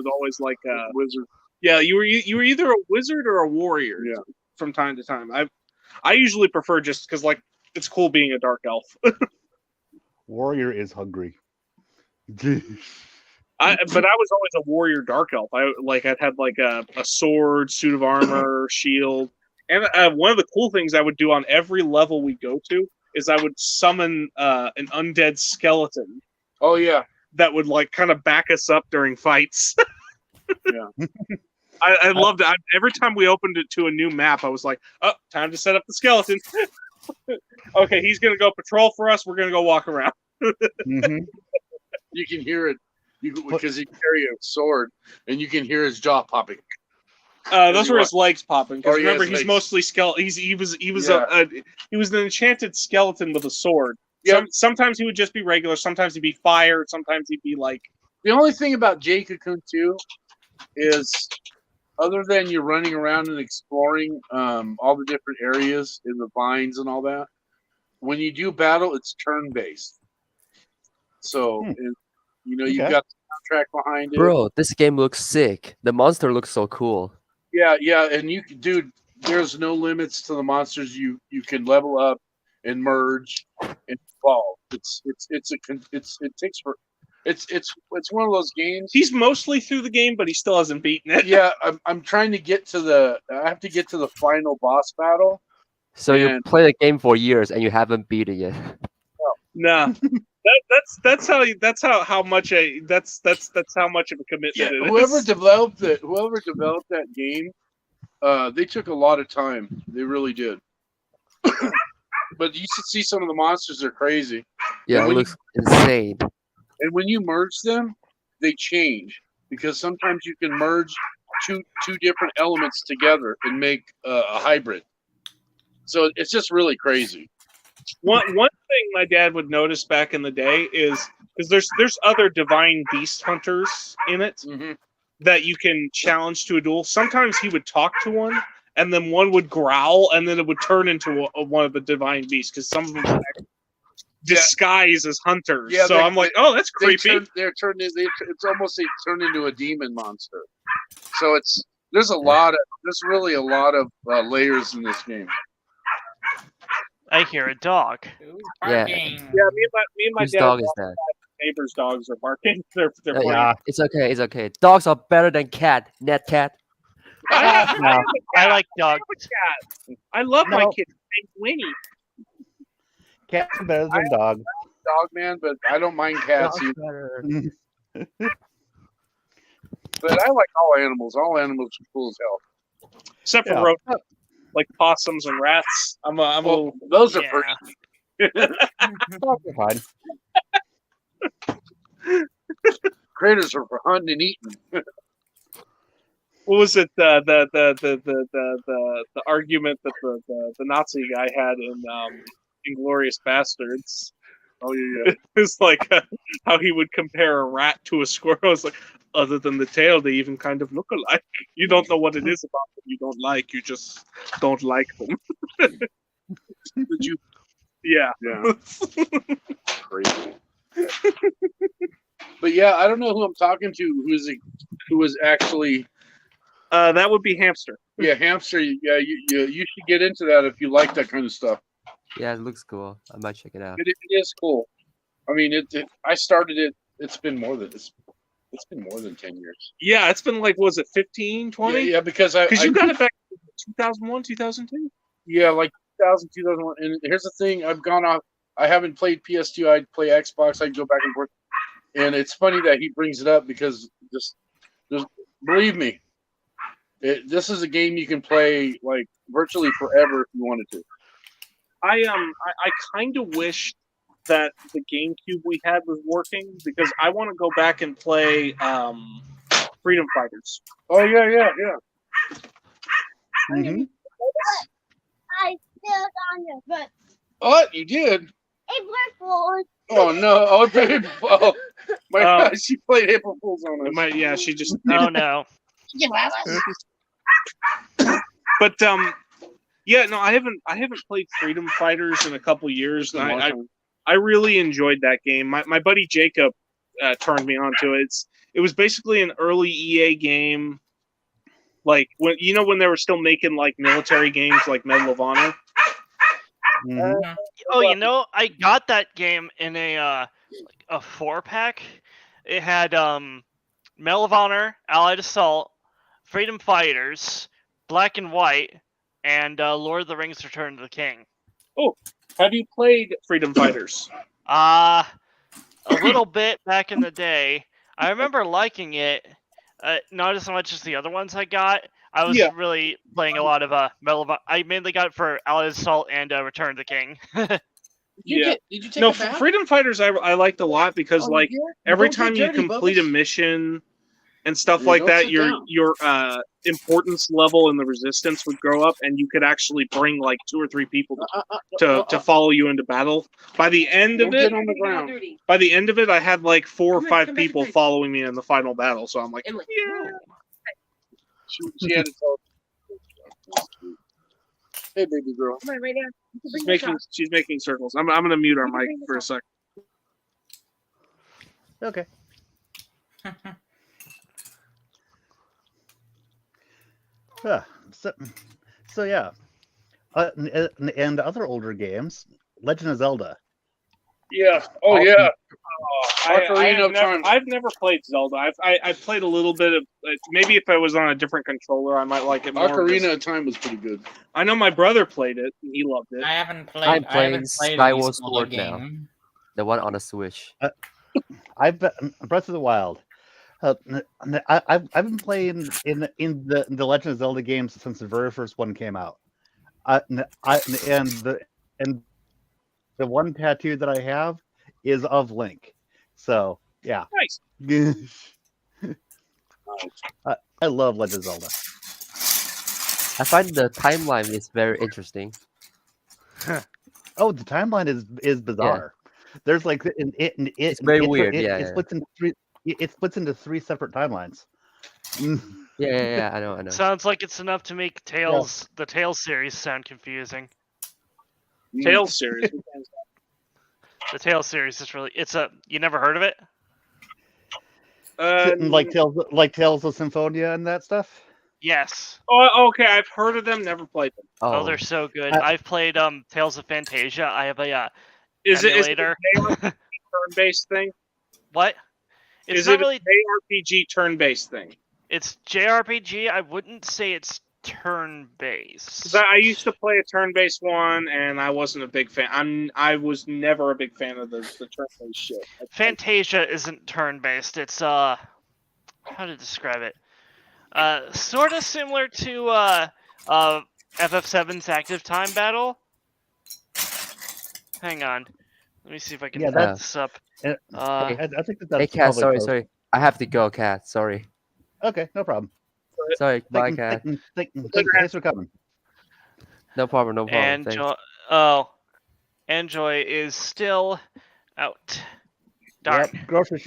always like a wizard. Yeah, you were either a wizard or a warrior. Yeah. From time to time. I usually prefer just because like it's cool being a Dark Elf. Warrior is hungry. But I was always a warrior Dark Elf. I'd had like a sword, suit of armor, shield. And one of the cool things I would do on every level we go to is I would summon an undead skeleton. Oh yeah, that would like kind of back us up during fights. Yeah. I loved it. Every time we opened it to a new map, I was like, "Oh, time to set up the skeleton." Okay, he's gonna go patrol for us. We're gonna go walk around. Mm-hmm. You can hear it because he carry a sword, and you can hear his jaw popping. Those were his legs popping. Because remember, he's legs. Mostly skeleton. He was Yeah. he was an enchanted skeleton with a sword. Yeah. Sometimes he would just be regular. Sometimes he'd be fire. Sometimes he'd be like. The only thing about Jade Cocoon 2 is, other than you're running around and exploring all the different areas in the vines and all that, when you do battle, it's turn-based. So, you've got the soundtrack behind it. Bro, this game looks sick. The monster looks so cool. Yeah, and there's no limits to the monsters you can level up and merge and evolve. It's one of those games. He's mostly through the game, but he still hasn't beaten it. Yeah, I'm trying to get to I have to get to the final boss battle. So you play the game for years and you haven't beat it yet. Nah. That's how much how much of a commitment Yeah, it is. whoever developed that game, they took a lot of time. They really did. But you should see some of the monsters; they're crazy. Yeah, it looks insane. And when you merge them, they change because sometimes you can merge two different elements together and make a hybrid. So it's just really crazy. One thing my dad would notice back in the day is because there's other divine beast hunters in it Mm-hmm. that you can challenge to a duel. Sometimes he would talk to one, and then one would growl, and then it would turn into one of the divine beasts because some of them would disguise as hunters. Yeah, so I'm like, oh, that's creepy. It's almost they turn into a demon monster. So there's really a lot of layers in this game. I hear a dog. Who's Yeah. barking? Yeah, me and my Whose dad. dog is that? Neighbors' dogs are barking. They're playing. Yeah. It's okay. It's okay. Dogs are better than cat. NetCat. No, I like dogs. I love my No. kid named Winnie. Cats are better than dogs. Dog man, but I don't mind cats Dogs either. better. But I like all animals. All animals are cool as hell. Except for Yeah. rodents, like possums and rats. I'm a Well, those are Yeah. pretty. Dogs are fine. Critters are for hunting and eating. what was it? The argument that the Nazi guy had in Inglourious Bastards. Oh yeah. It's like how he would compare a rat to a squirrel. It's like, other than the tail, they even kind of look alike. You don't know what it is about them you don't like. You just don't like them. Did you? Yeah. Yeah. Crazy. But yeah, I don't know who I'm talking to. Who was actually? That would be Hamster. Yeah, hamster. Yeah, you should get into that if you like that kind of stuff. Yeah, it looks cool. I might check it out. It is cool. I mean, I started it. It's been more than 10 years. Yeah, it's been like, was it 15, 20? Yeah, because you got it back in 2001, 2002? Yeah, like 2000, 2001. And here's the thing: I've gone off. I haven't played PS2. I'd play Xbox. I'd go back and forth. And it's funny that he brings it up because believe me, this is a game you can play like virtually forever if you wanted to. I kind of wish that the GameCube we had was working because I want to go back and play Freedom Fighters. Oh yeah. Mhm. I spilled on your foot. Oh, you did? It was full. Oh no! Oh, my God, she played April Fools on us. Yeah, she just. Oh no. But yeah, no, I haven't played Freedom Fighters in a couple years. And I really enjoyed that game. My buddy Jacob turned me on to it. It was basically an early EA game, like when they were still making like military games like Medal of Honor. Mhm. Oh, I got that game in a 4-pack. It had Medal of Honor, Allied Assault, Freedom Fighters, Black and White, and Lord of the Rings: Return of the King. Have you played Freedom Fighters? A little bit back in the day. I remember liking it, not as much as the other ones I got. I was really playing a lot of Medal of Honor. I mainly got it for Allied Assault and Return of the King. Did you take No, a bath? Freedom Fighters I liked a lot because Oh, like you did? every Don't time get you dirty, complete a Bubbles. mission and stuff Yeah, like don't that, sit your down. your importance level in the resistance would go up, and you could actually bring like 2 or 3 people to follow you into battle. By the end Don't of get it, on the ground. I had like 4 or Come 5 back people to following me in the final battle. So I'm like, Emily, yeah. She had to tell. Hey, baby girl. come on right now. She's making circles. I'm gonna mute our mic for a sec. Okay. So yeah, and other older games, Legend of Zelda. Yeah. Oh yeah. I've of Time. never played Zelda. I've played a little bit of. Maybe if I was on a different controller, I might like it more. Ocarina of Time was pretty good. I know my brother played it and he loved it. I haven't played. I'm I haven't playing played Skyward a Zelda Sword now. game. The one on the Switch. I've been, Breath of the Wild. I've been playing in the Legend of Zelda games since the very first one came out. And the one tattoo that I have is of Link. So yeah, Nice. I love Legend of Zelda. I find the timeline is very interesting. Oh, the timeline is bizarre. There's like It's very weird. It splits into three. It splits into three separate timelines. Yeah. I know. Sounds like it's enough to make the Tales series sound confusing. Tales series. The Tales series is really you never heard of it? Like Tales of Symphonia and that stuff. Yes. Oh, okay. I've heard of them. Never played them. Oh, they're so good. I've played Tales of Fantasia. I have a Is it emulator. a turn-based thing? What? It's Is not it really. a JRPG turn-based thing? It's JRPG. I wouldn't say it's turn-based. 'Cause I used to play a turn-based one, and I wasn't a big fan. I was never a big fan of the turn-based shit. Fantasia isn't turn-based. It's how to describe it? Sort of similar to FF7's Active Time Battle. Hang on. Let me see if I can Yeah, look that's- this up. I think that's Hey, Cat. probably close. Sorry. I have to go, Cat. Sorry. Okay, no problem. Sorry. Bye, Cat. Thanks for coming. No problem. Thanks. Enjoy is still out. Darn. Yep, grocery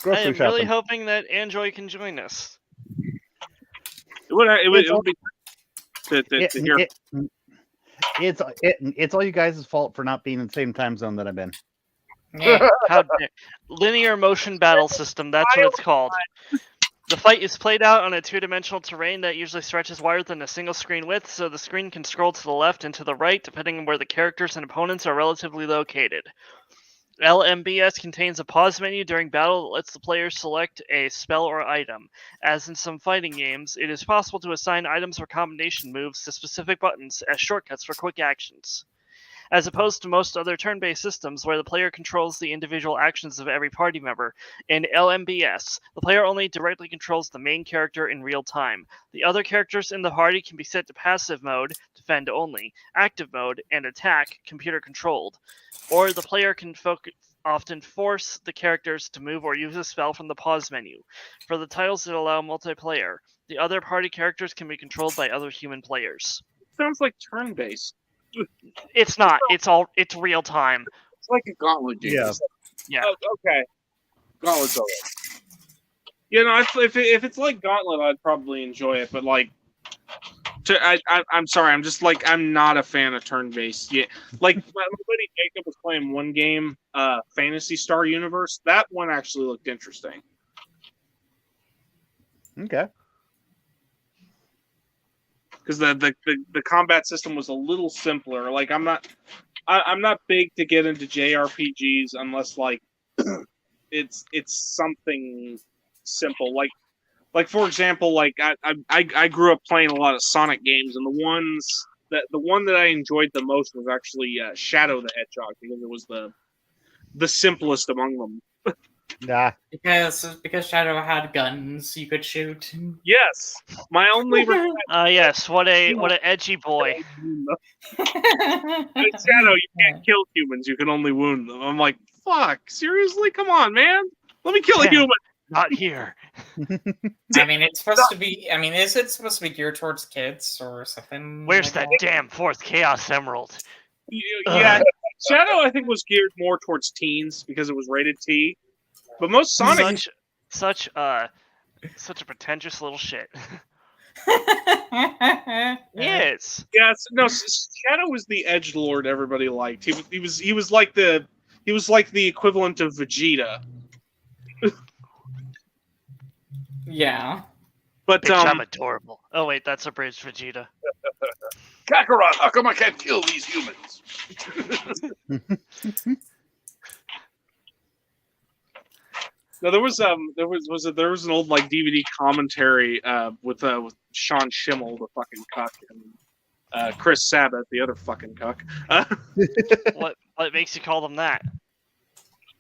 I am shopping. really hoping that Enjoy can join us. It would be to hear. It's all you guys' fault for not being in the same time zone that I'm in. How linear motion battle system, that's what it's called. The fight is played out on a two-dimensional terrain that usually stretches wider than a single screen width, so the screen can scroll to the left and to the right, depending on where the characters and opponents are relatively located. LMBS contains a pause menu during battle that lets the player select a spell or item. As in some fighting games, it is possible to assign items or combination moves to specific buttons as shortcuts for quick actions. As opposed to most other turn-based systems where the player controls the individual actions of every party member, in LMBS, the player only directly controls the main character in real time. The other characters in the party can be set to passive mode, defend only, active mode, and attack, computer controlled. Or the player can often force the characters to move or use a spell from the pause menu. For the titles that allow multiplayer, the other party characters can be controlled by other human players. Sounds like turn-based. It's not. It's real time. It's like a gauntlet game. Yeah. Yeah. Oh, okay. Gauntlet's alright. You know, if it's like Gauntlet, I'd probably enjoy it. But like, I'm sorry. I'm not a fan of turn-based. Yeah, like my buddy Jacob was playing one game, Phantasy Star Universe. That one actually looked interesting. Okay. Because the combat system was a little simpler. Like I'm not big to get into JRPGs unless like it's something simple. Like for example, like I grew up playing a lot of Sonic games, and the one that I enjoyed the most was actually Shadow the Hedgehog, because it was the simplest among them. Nah. Because Shadow had guns you could shoot. Yes, my only regret. Yes. What an edgy boy. Shadow, you can't kill humans; you can only wound them. I'm like, fuck, seriously? Come on, man. Let me kill a human. Not here. I mean, it's supposed to be. I mean, is it supposed to be geared towards kids or something? Where's like that damn fourth Chaos Emerald? Yeah, Shadow I think was geared more towards teens because it was rated T. But most Sonic Such a pretentious little shit. Yes. Yeah, no. Shadow was the edgelord everybody liked. He was like the equivalent of Vegeta. Yeah. But Bitch, I'm adorable. Oh wait, that's a bridge Vegeta. Kakarot, how come I can't kill these humans? no, there was an old like DVD commentary with Sean Schimmel, the fucking cuck, and Chris Sabat, the other fucking cuck. What makes you call them that?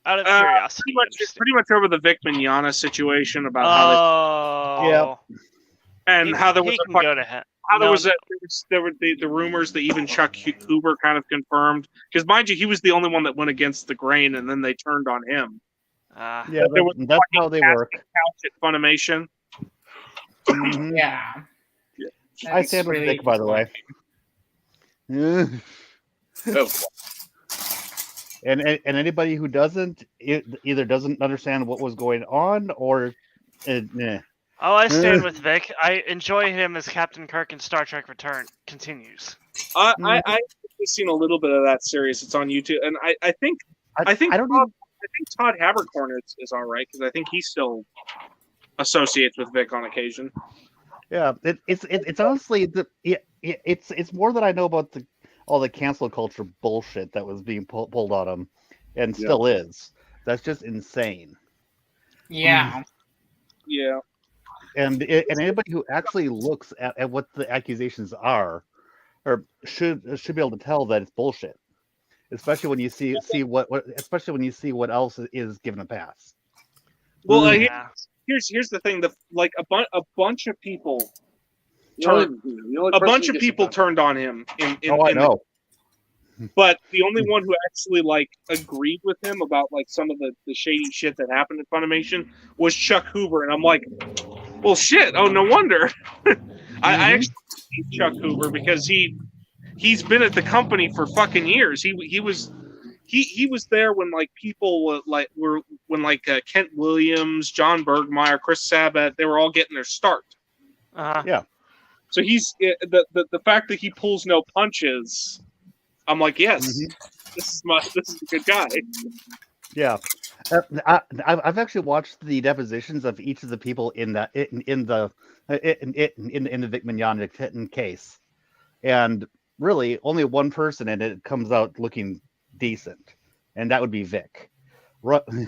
Out of curiosity. Pretty much over the Vic Mignogna situation about how there was a go to hell. There were the rumors that even Chuck Huber kind of confirmed, because mind you, he was the only one that went against the grain, and then they turned on him. That's how they work. Couch at Funimation. Mm-hmm. Yeah. I stand with Vic, by the way. And anybody who doesn't either doesn't understand what was going on or Oh, I stand with Vic. I enjoy him as Captain Kirk in Star Trek Return continues. I've seen a little bit of that series. It's on YouTube, and I think Todd Habercorn is all right, because I think he still associates with Vic on occasion. Yeah, it's honestly it's more that I know about all the cancel culture bullshit that was being pulled on him, and still is. That's just insane. Yeah. Yeah. And anybody who actually looks at what the accusations are, or should be able to tell that it's bullshit. Especially when you see what else is given a pass. Well, here's the thing: a bunch of people turned on him. I know. But the only one who actually agreed with him about some of the shady shit that happened at Funimation was Chuck Hoover, and I'm like, well, shit. Oh, no wonder. I actually hate Chuck Hoover because he's been at the company for fucking years. He was there when people when Kent Williams, John Bergmeyer, Chris Sabat, they were all getting their start. Yeah. So he's the fact that he pulls no punches. I'm like, yes, this is a good guy. Yeah, I've actually watched the depositions of each of the people in the Vic Mignogna case, and really only one person in it comes out looking decent, and that would be Vic.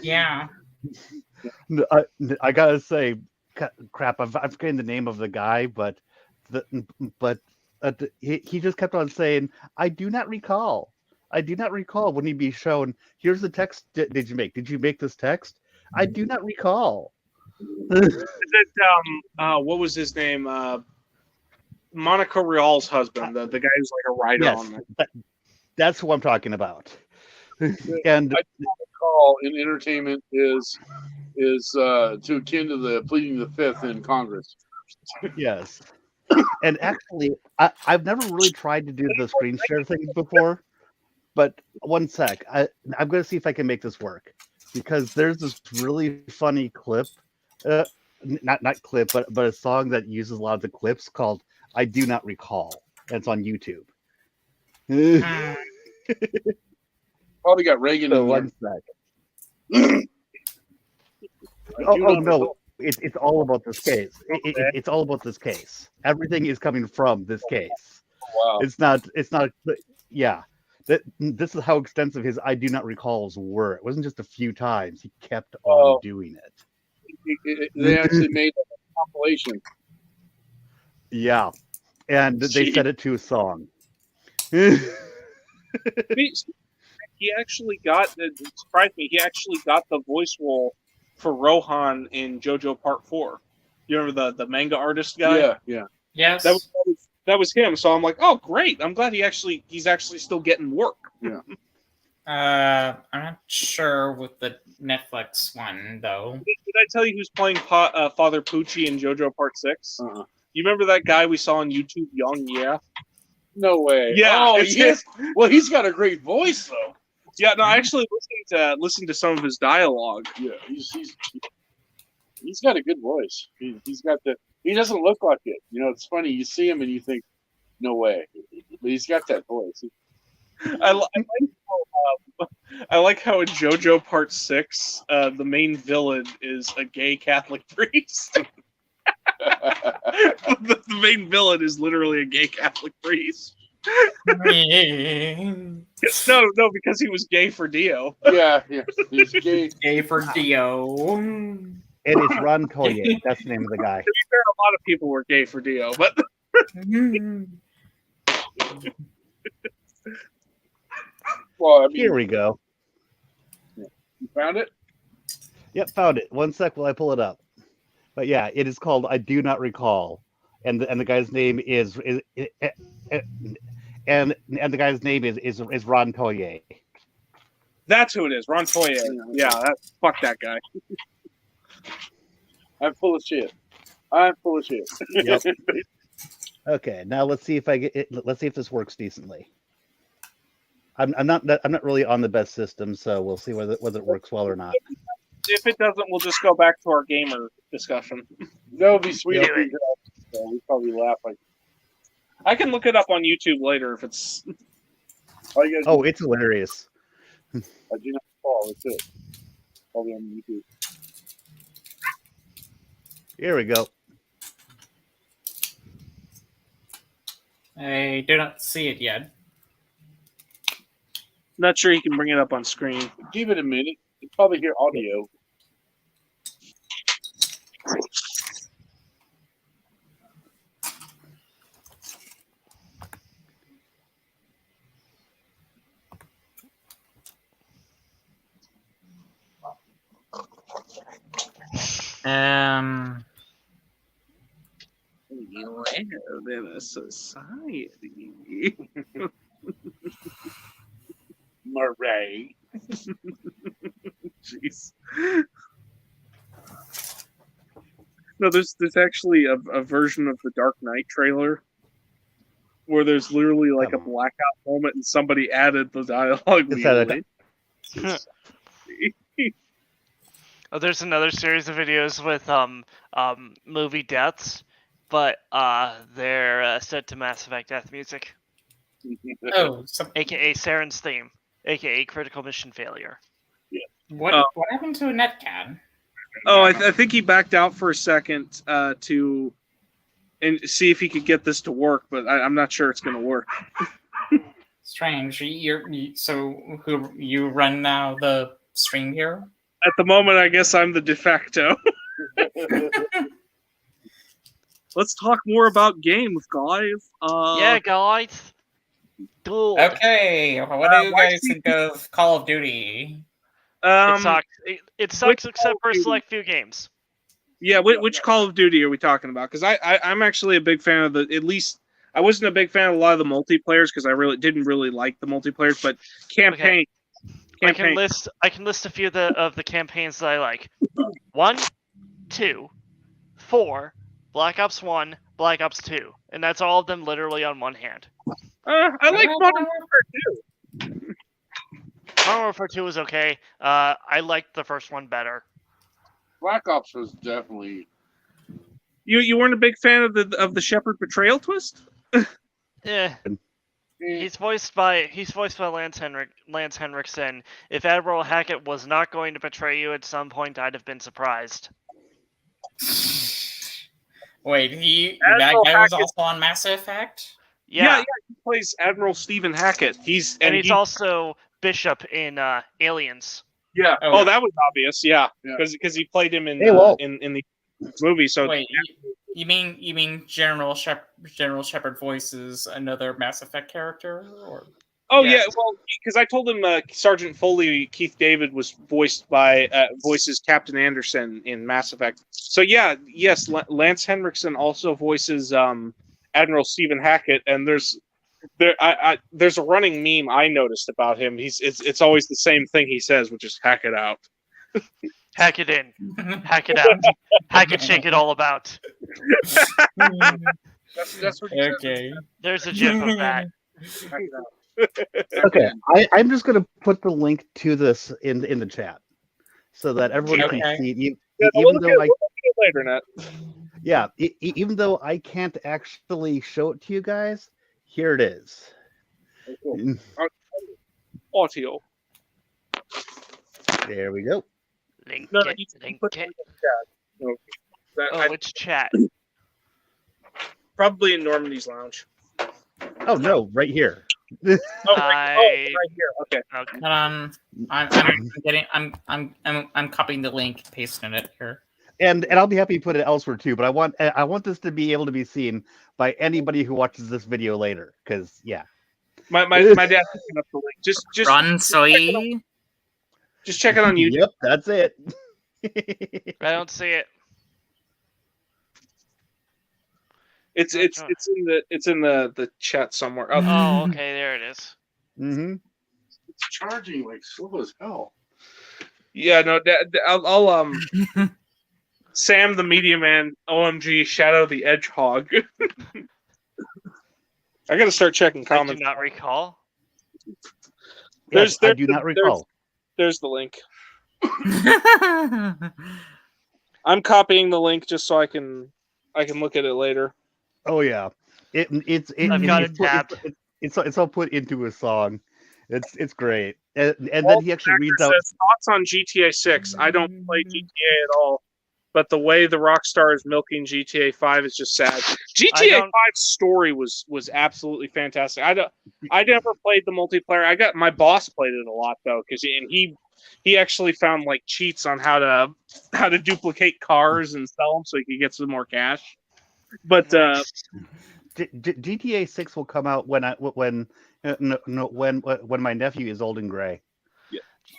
Yeah. I gotta say, crap. I've forgotten the name of the guy, but he just kept on saying, I do not recall when he'd be shown, here's the text did you make? Did you make this text? I do not recall. Is it, what was his name? Monica Real's husband, the guy who's a writer on that. That's who I'm talking about. And I recall in entertainment is to akin to the pleading the fifth in Congress. Yes. And actually, I've never really tried to do the screen share thing before, but one sec. I'm going to see if I can make this work, because there's this really funny clip, not clip, but a song that uses a lot of the clips called "I Do Not Recall." And it's on YouTube. Probably got Reagan in one there. sec. Oh no. It's all about this case. It's all about this case. Everything is coming from this case. Wow. It's not. Yeah. This is how extensive his "I do not recalls" were. It wasn't just a few times. He kept on doing it. They actually made a compilation. Yeah, and they set it to a song. He actually got. It surprised me. He actually got the voice role for Rohan in JoJo Part 4. You remember the manga artist guy? Yeah. Yes. That was him. So I'm like, oh great! I'm glad he's actually still getting work. Yeah. I'm not sure with the Netflix one though. Did I tell you who's playing Father Pucci in JoJo Part 6? Uh-huh. You remember that guy we saw on YouTube, Young? Yeah. No way. Yeah. Oh, yes. Well, he's got a great voice though. Yeah. No, I actually listened to some of his dialogue. Yeah. He's got a good voice. He's got the. He doesn't look like it. It's funny. You see him and you think, no way. But he's got that voice. I like how in JoJo Part 6, the main villain is a gay Catholic priest. The main villain is literally a gay Catholic priest. No, because he was gay for Dio. Yeah. He's gay. Gay for Dio. It is Ron Collier. That's the name of the guy. To be fair, a lot of people were gay for Dio, but Well, here we go. Found it? Yep, found it. One sec while I pull it up. But yeah, it is called I Do Not Recall, and the guy's name is and the guy's name is Ron Toye. That's who it is, Ron Toye. Yeah, fuck that guy. I'm full of shit. I'm full of shit. Yep. Okay, now let's see if let's see if this works decently. I'm not really on the best system, so we'll see whether it works well or not. If it doesn't, we'll just go back to our gamer discussion. That would be sweet. Yep. We'd probably laugh like. I can look it up on YouTube later if it's. All you guys Oh, it's hilarious. I do not recall. That's it. Probably on YouTube. Here we go. I do not see it yet. Not sure you can bring it up on screen. Give it a minute. You probably hear audio. We live in a society. Murray. Jeez. No, there's actually a version of the Dark Knight trailer where there's literally like a blackout moment and somebody added the dialogue. Is that Oh, there's another series of videos with movie deaths, but they're set to Mass Effect death music, Oh, aka Saren's theme, aka Critical Mission Failure. what happened to a NetCat? Oh, I think he backed out for a second to and see if he could get this to work, but I'm not sure it's going to work. Strange. So who you run now the stream here? At the moment, I guess I'm the de facto. Let's talk more about games, guys. Yeah, guys. Dude. Okay, what do you guys think of Call of Duty? It sucks. It sucks except for a select few games. Yeah, which Call of Duty are we talking about? Because I'm actually a big fan of at least I wasn't a big fan of a lot of the multiplayers because I didn't really like the multiplayers, but campaign. I can list a few of the campaigns that I like. 1, 2, 4, Black Ops 1, Black Ops 2, and that's all of them literally on one hand. I like Modern Warfare 2. Modern Warfare 2 was okay. I liked the first one better. Black Ops was definitely. You weren't a big fan of the Shepard betrayal twist? Yeah. He's voiced by Lance Henriksen. If Admiral Hackett was not going to betray you at some point, I'd have been surprised. Wait, that guy was also on Mass Effect? Yeah, he plays Admiral Stephen Hackett. He's also Bishop in Aliens. Yeah. Oh, that was obvious. Yeah, because he played him in in the movie. So wait, you mean General Shepard voices another Mass Effect character? Or? Oh yeah, well, because I told him Sergeant Foley, Keith David was voiced by voices Captain Anderson in Mass Effect. So yes, Lance Henriksen also voices Admiral Stephen Hackett, and there's a running meme I noticed about him. It's always the same thing he says, which is "hack it out." Hack it in, hack it out, hack it, shake it all about. That's what Okay. There's a gif of that. Okay, I'm just going to put the link to this in the chat so that everyone can see it. Even though we'll look at it later, Nat. Yeah, even though I can't actually show it to you guys, here it is. Audio. There we go. Link No, it, you can link put it. It's chat. Probably in Normandy's lounge. Oh no, right here. Right here. Okay. I'm copying the link, pasting it here. And I'll be happy to put it elsewhere too. But I want this to be able to be seen by anybody who watches this video later. Because my dad's picking up the link. Just Run, Soy. Just check it on YouTube. Yep, that's it. I don't see it. It's in the chat somewhere. Oh, Oh, okay, there it is. Mm-hmm. It's charging like slow as hell. yeah, no, I'll Sam the Media Man, OMG, Shadow the Hedgehog. I gotta start checking I do comments. not recall. Yes, I do the- not recall. There's the link. I'm copying the link just so I can look at it later. Oh yeah, I've got it tabbed. It's all put into a song. It's great, and then Walt he actually Actor reads out. says, thoughts on GTA 6. I don't play GTA at all, but the way the Rockstar is milking GTA 5 is just sad. GTA 5's story was absolutely fantastic. I never played the multiplayer. My boss played it a lot though, and he actually found like cheats on how to duplicate cars and sell them so he could get some more cash. But GTA 6 will come out when my nephew is old and gray.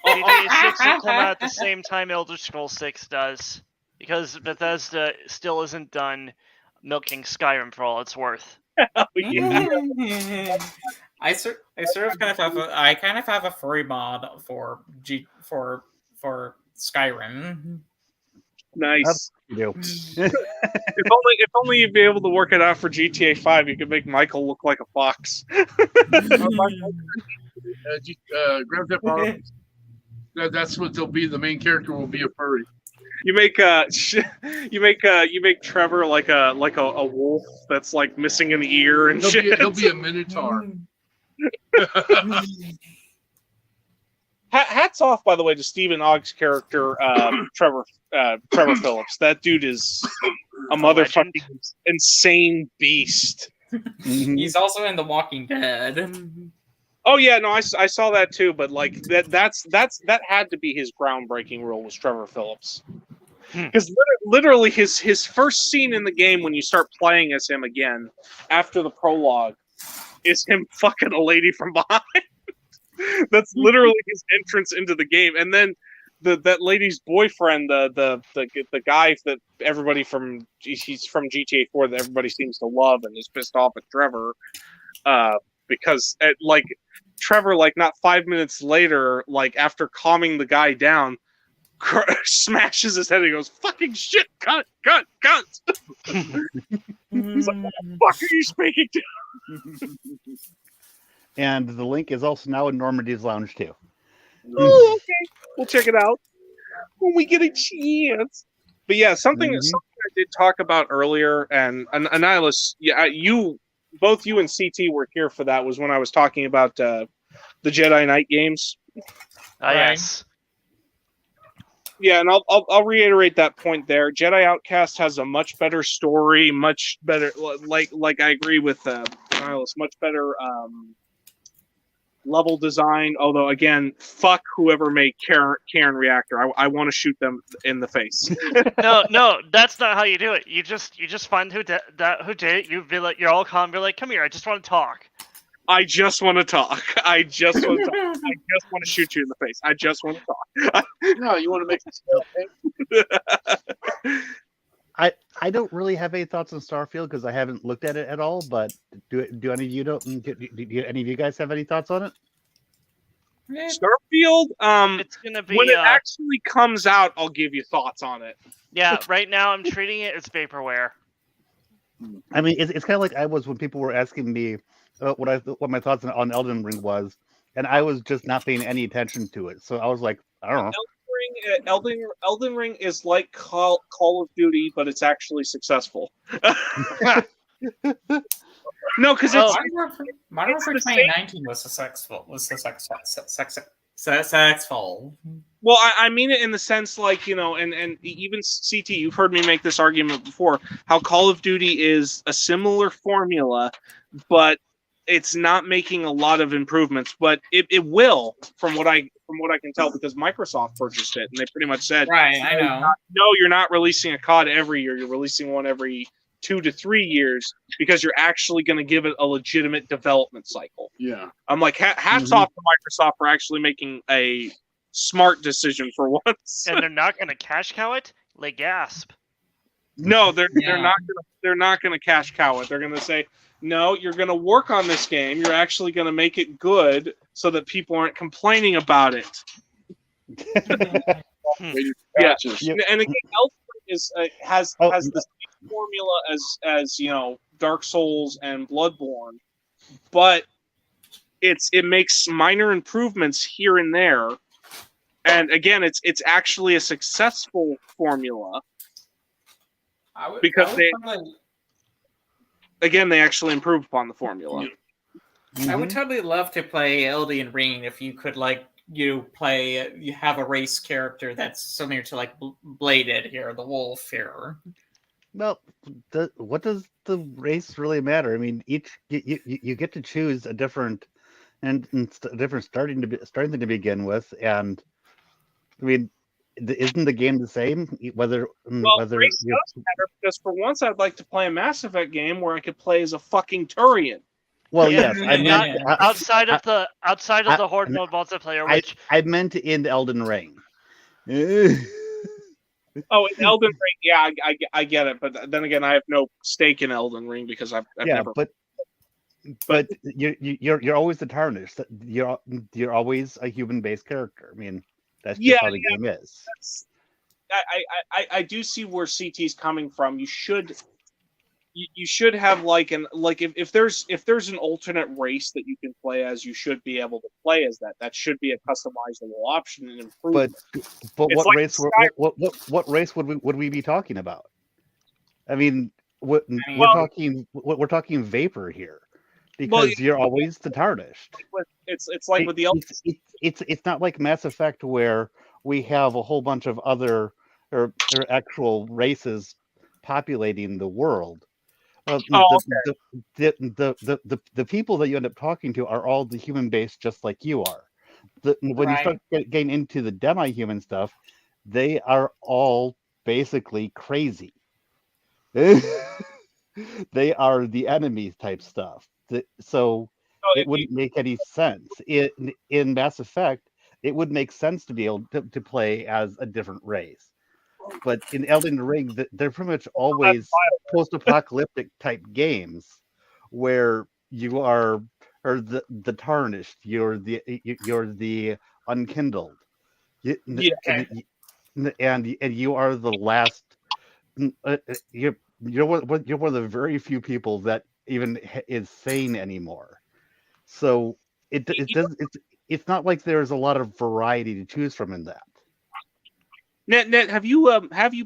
GTA 6 will come out at the same time Elder Scrolls 6 does, because Bethesda still isn't done milking Skyrim for all it's worth. I kind of have a free mod for Skyrim. Nice. You know. If only you'd be able to work it out for GTA 5, you could make Michael look like a fox. Grand Theft Auto. That's what they'll be. The main character will be a furry. You make Trevor like a wolf that's like missing an ear and shit. He'll be a minotaur. Hats off, by the way, to Stephen Ogg's character, Trevor Phillips. That dude is a motherfucking insane beast. He's also in The Walking Dead. Oh yeah, no, I saw that too, but like that had to be his groundbreaking role, was Trevor Phillips. Because literally his first scene in the game when you start playing as him again after the prologue is him fucking a lady from behind. That's literally his entrance into the game, and then that lady's boyfriend, the guy that everybody he's from GTA 4 that everybody seems to love and is pissed off at Trevor, because Trevor, like not 5 minutes later, like after calming the guy down, smashes his head and he goes, "Fucking shit, cunt." He's like, "What the fuck are you speaking to?" And the link is also now in Normandy's Lounge too. Oh, okay. We'll check it out when we get a chance. But yeah, something I did talk about earlier, and Annihilus, both you and CT were here for that, was when I was talking about the Jedi Knight games. Yes. Yeah, and I'll reiterate that point there. Jedi Outcast has a much better story, much better, like I agree with Annihilus, much better level design. Although again, fuck whoever made Karen Reactor. I want to shoot them in the face. No, that's not how you do it. You just find who did it. You be like, you're all calm. You're like, come here. I just want to talk. I just want to talk. I just want to talk. I just want to shoot you in the face. I just want to talk. No, you want to make it. I don't really have any thoughts on Starfield because I haven't looked at it at all. But do any of you do any of you guys have any thoughts on it? Starfield. It's gonna be when it actually comes out, I'll give you thoughts on it. Yeah, right now I'm treating it as vaporware. I mean, it's kind of like I was when people were asking me what my thoughts on Elden Ring was, and I was just not paying any attention to it. So I was like, I don't know. Elden Ring is like Call of Duty, but it's actually successful. No, because it's Modern Warfare 2019 was successful. Successful. Well, I mean it in the sense, like, and even CT, you've heard me make this argument before, how Call of Duty is a similar formula, but it's not making a lot of improvements. But it will, from what I can tell, because Microsoft purchased it, and they pretty much said, right, I know. No, you're not releasing a COD every year. You're releasing one every 2 to 3 years because you're actually going to give it a legitimate development cycle. Yeah. I'm like, hats off to Microsoft for actually making a smart decision for once. And they're not going to cash cow it? They gasp. No, they're Yeah. not gonna cash cow it. They're gonna say, no, you're gonna work on this game. You're actually gonna make it good so that people aren't complaining about it. Yeah. Patches. And again, Elden Ring is has Oh. the same formula as Dark Souls and Bloodborne, but it makes minor improvements here and there. And again, it's actually a successful formula. Because they actually improve upon the formula. I would totally love to play Elden Ring if you could you have a race character that's similar to Bladed here, the wolf here. Well, what does the race really matter? I mean, you get to choose a different different starting to begin with, and I mean, isn't the game the same? Whether Race does matter because for once I'd like to play a Mass Effect game where I could play as a fucking Turian. Well, Yeah, yes, I meant outside of the Horde mode multiplayer, which I meant in Elden Ring. Oh, in Elden Ring, yeah, I get it, but then again, I have no stake in Elden Ring because I've never. But you're always the tarnished. You're always a human-based character. I mean, that's just how the game is. I do see where CT's coming from. You should have if there's an alternate race that you can play as, you should be able to play as that. That should be a customizable option and improvement. But what race would we be talking about? I mean, we're talking Vapor here. Because you're always the tarnished. It's like with the it's not like Mass Effect where we have a whole bunch of other or actual races populating the world. The people that you end up talking to are all the human base, just like you are. When you start getting into the demi-human stuff, they are all basically crazy. They are the enemy type stuff. So it wouldn't make any sense. In Mass Effect, it would make sense to be able to play as a different race. But in Elden Ring, they're pretty much always post-apocalyptic type games where you are the tarnished, you're the unkindled, and you are the last. You're one of the very few people that even is sane anymore. So it's not like there's a lot of variety to choose from in that. Net, have you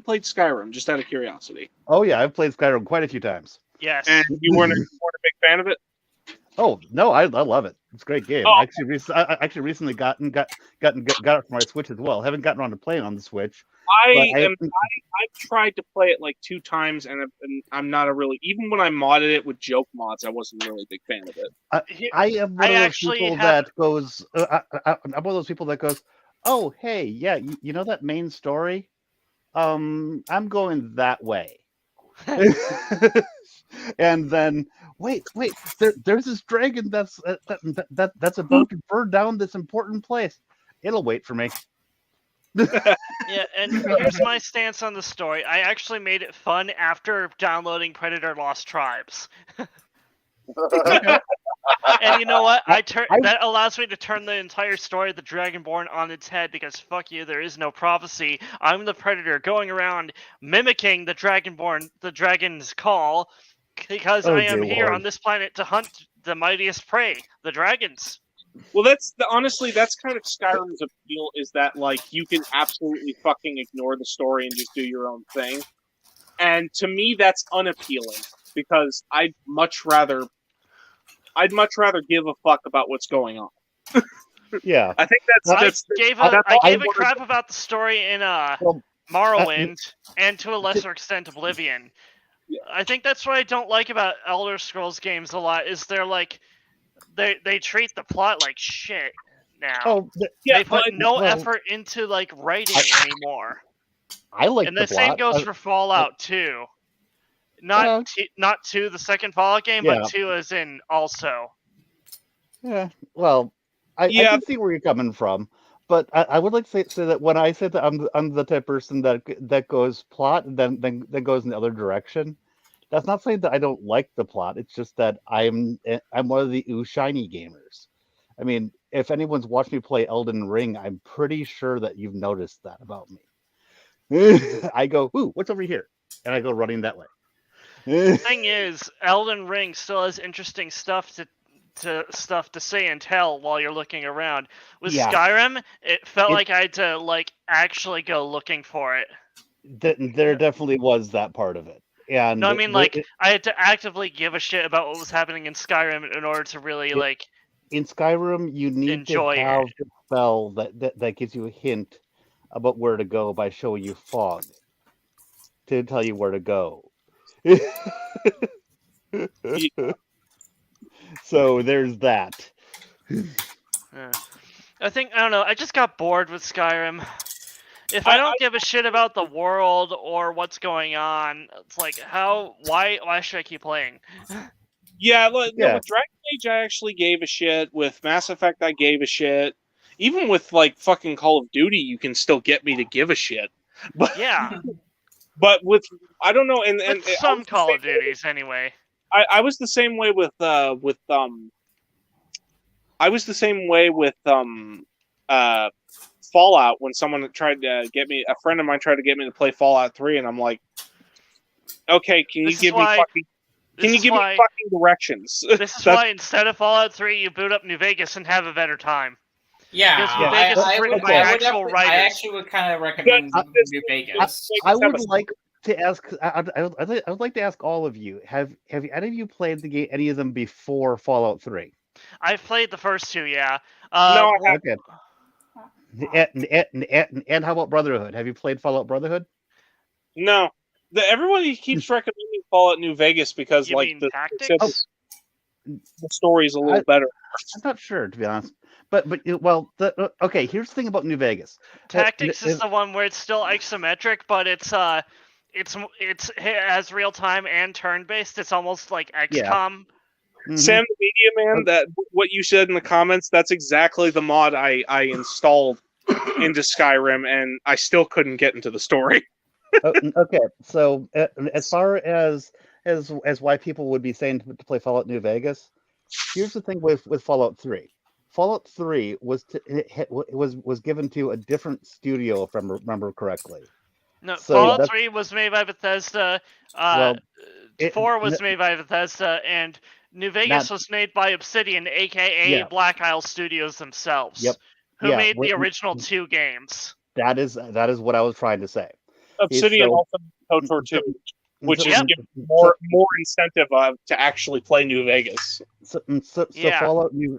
played Skyrim? Just out of curiosity. Oh yeah, I've played Skyrim quite a few times. Yes. And you weren't a big fan of it? Oh no, I love it. It's a great game. I actually recently got it for my Switch as well. Haven't gotten around to playing on the Switch. I've tried to play it 2 times, and I'm not even when I modded it with joke mods, I wasn't really a big fan of it. I am one of those people that goes. I'm one of those people that goes, oh hey, yeah, you know that main story? I'm going that way. And then wait, there's this dragon that's about to burn down this important place. It'll wait for me. Yeah, and here's my stance on the story. I actually made it fun after downloading Predator Lost Tribes. And you know what? That allows me to turn the entire story of the Dragonborn on its head, because fuck you, there is no prophecy. I'm the Predator going around mimicking the Dragonborn, the dragon's call, because I am here on this planet to hunt the mightiest prey, the dragons. Well, honestly, that's kind of Skyrim's appeal, is that you can absolutely fucking ignore the story and just do your own thing. And to me, that's unappealing, because I'd much rather give a fuck about what's going on. Yeah, I think I gave a crap about the story in Morrowind and to a lesser extent Oblivion. Yeah. I think that's what I don't like about Elder Scrolls games a lot, is they're they treat the plot like shit now. They put no effort into writing anymore. I like and the same goes for Fallout 2. Not 2, the second Fallout game, but 2 as in also. Yeah, well, I can see where you're coming from, But I would like to say that when I say that I'm the type of person that goes plot and then goes in the other direction, that's not saying that I don't like the plot. It's just that I'm one of the ooh shiny gamers. I mean, if anyone's watched me play Elden Ring, I'm pretty sure that you've noticed that about me. I go, ooh, what's over here? And I go running that way. Thing is, Elden Ring still has interesting stuff to say and tell while you're looking around. With Yeah. Skyrim, it felt like I had to like actually go looking for it. There definitely was that part of it. And No, I mean like I had to actively give a shit about what was happening in Skyrim in order to really like in Skyrim, you need to enjoy have it. the spell that gives you a hint about where to go by showing you fog to tell you where to go. So there's that. Yeah. I don't know. I just got bored with Skyrim. If I don't give a shit about the world or what's going on, it's like why should I keep playing? Yeah, no, with Dragon Age I actually gave a shit. With Mass Effect I gave a shit. Even with like fucking Call of Duty, you can still get me to give a shit. But Yeah. But with I don't know, and With some Call of Duties anyway. I was the same way with I was the same way with Fallout when someone tried to get me, a friend of mine tried to get me to play Fallout 3, and I'm like, okay, can you give me fucking directions? This is why instead of Fallout 3, you boot up New Vegas and have a better time. Yeah, because New Vegas is written by actual writers. I actually would kind of recommend New Vegas. I would like to ask. I would like to ask all of you: Have any of you played the game, any of them before Fallout 3? I've played the first two. Yeah. No, I haven't. Okay. And how about Brotherhood? Have you played Fallout Brotherhood? No. Everybody keeps recommending Fallout New Vegas because the story's a little better. I'm not sure, to be honest. But okay. Here's the thing about New Vegas. Tactics is the one where it's still isometric, but it has real time and turn based. It's almost like XCOM. Yeah. Sam the Media Man, that what you said in the comments, that's exactly the mod I installed into Skyrim, and I still couldn't get into the story. Okay, so as far as why people would be saying to play Fallout New Vegas, here's the thing with Fallout 3. Fallout 3 was given to a different studio, if I remember correctly. No, so Fallout 3 was made by Bethesda. 4 was made by Bethesda, and New Vegas was made by Obsidian, aka Black Isle Studios themselves, who made the original 2 games. That is what I was trying to say. Obsidian also made KOTOR 2, which is more incentive to actually play New Vegas. So Fallout New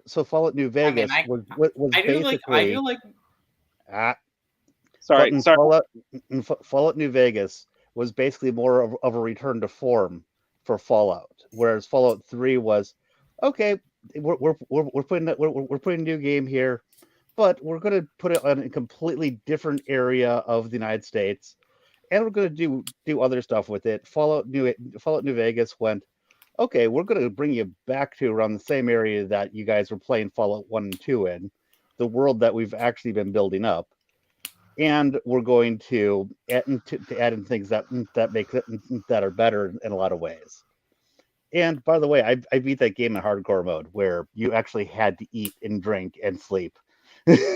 Vegas was basically. Sorry. Fallout New Vegas was basically more of a return to form for Fallout, whereas Fallout 3 was okay. We're putting a new game here, but we're going to put it on a completely different area of the United States, and we're going to do other stuff with it. Fallout New Vegas went, okay, we're going to bring you back to around the same area that you guys were playing Fallout 1 and 2 in, the world that we've actually been building up. And we're going to add in things that make it that are better in a lot of ways. And by the way, I beat that game in hardcore mode where you actually had to eat and drink and sleep. I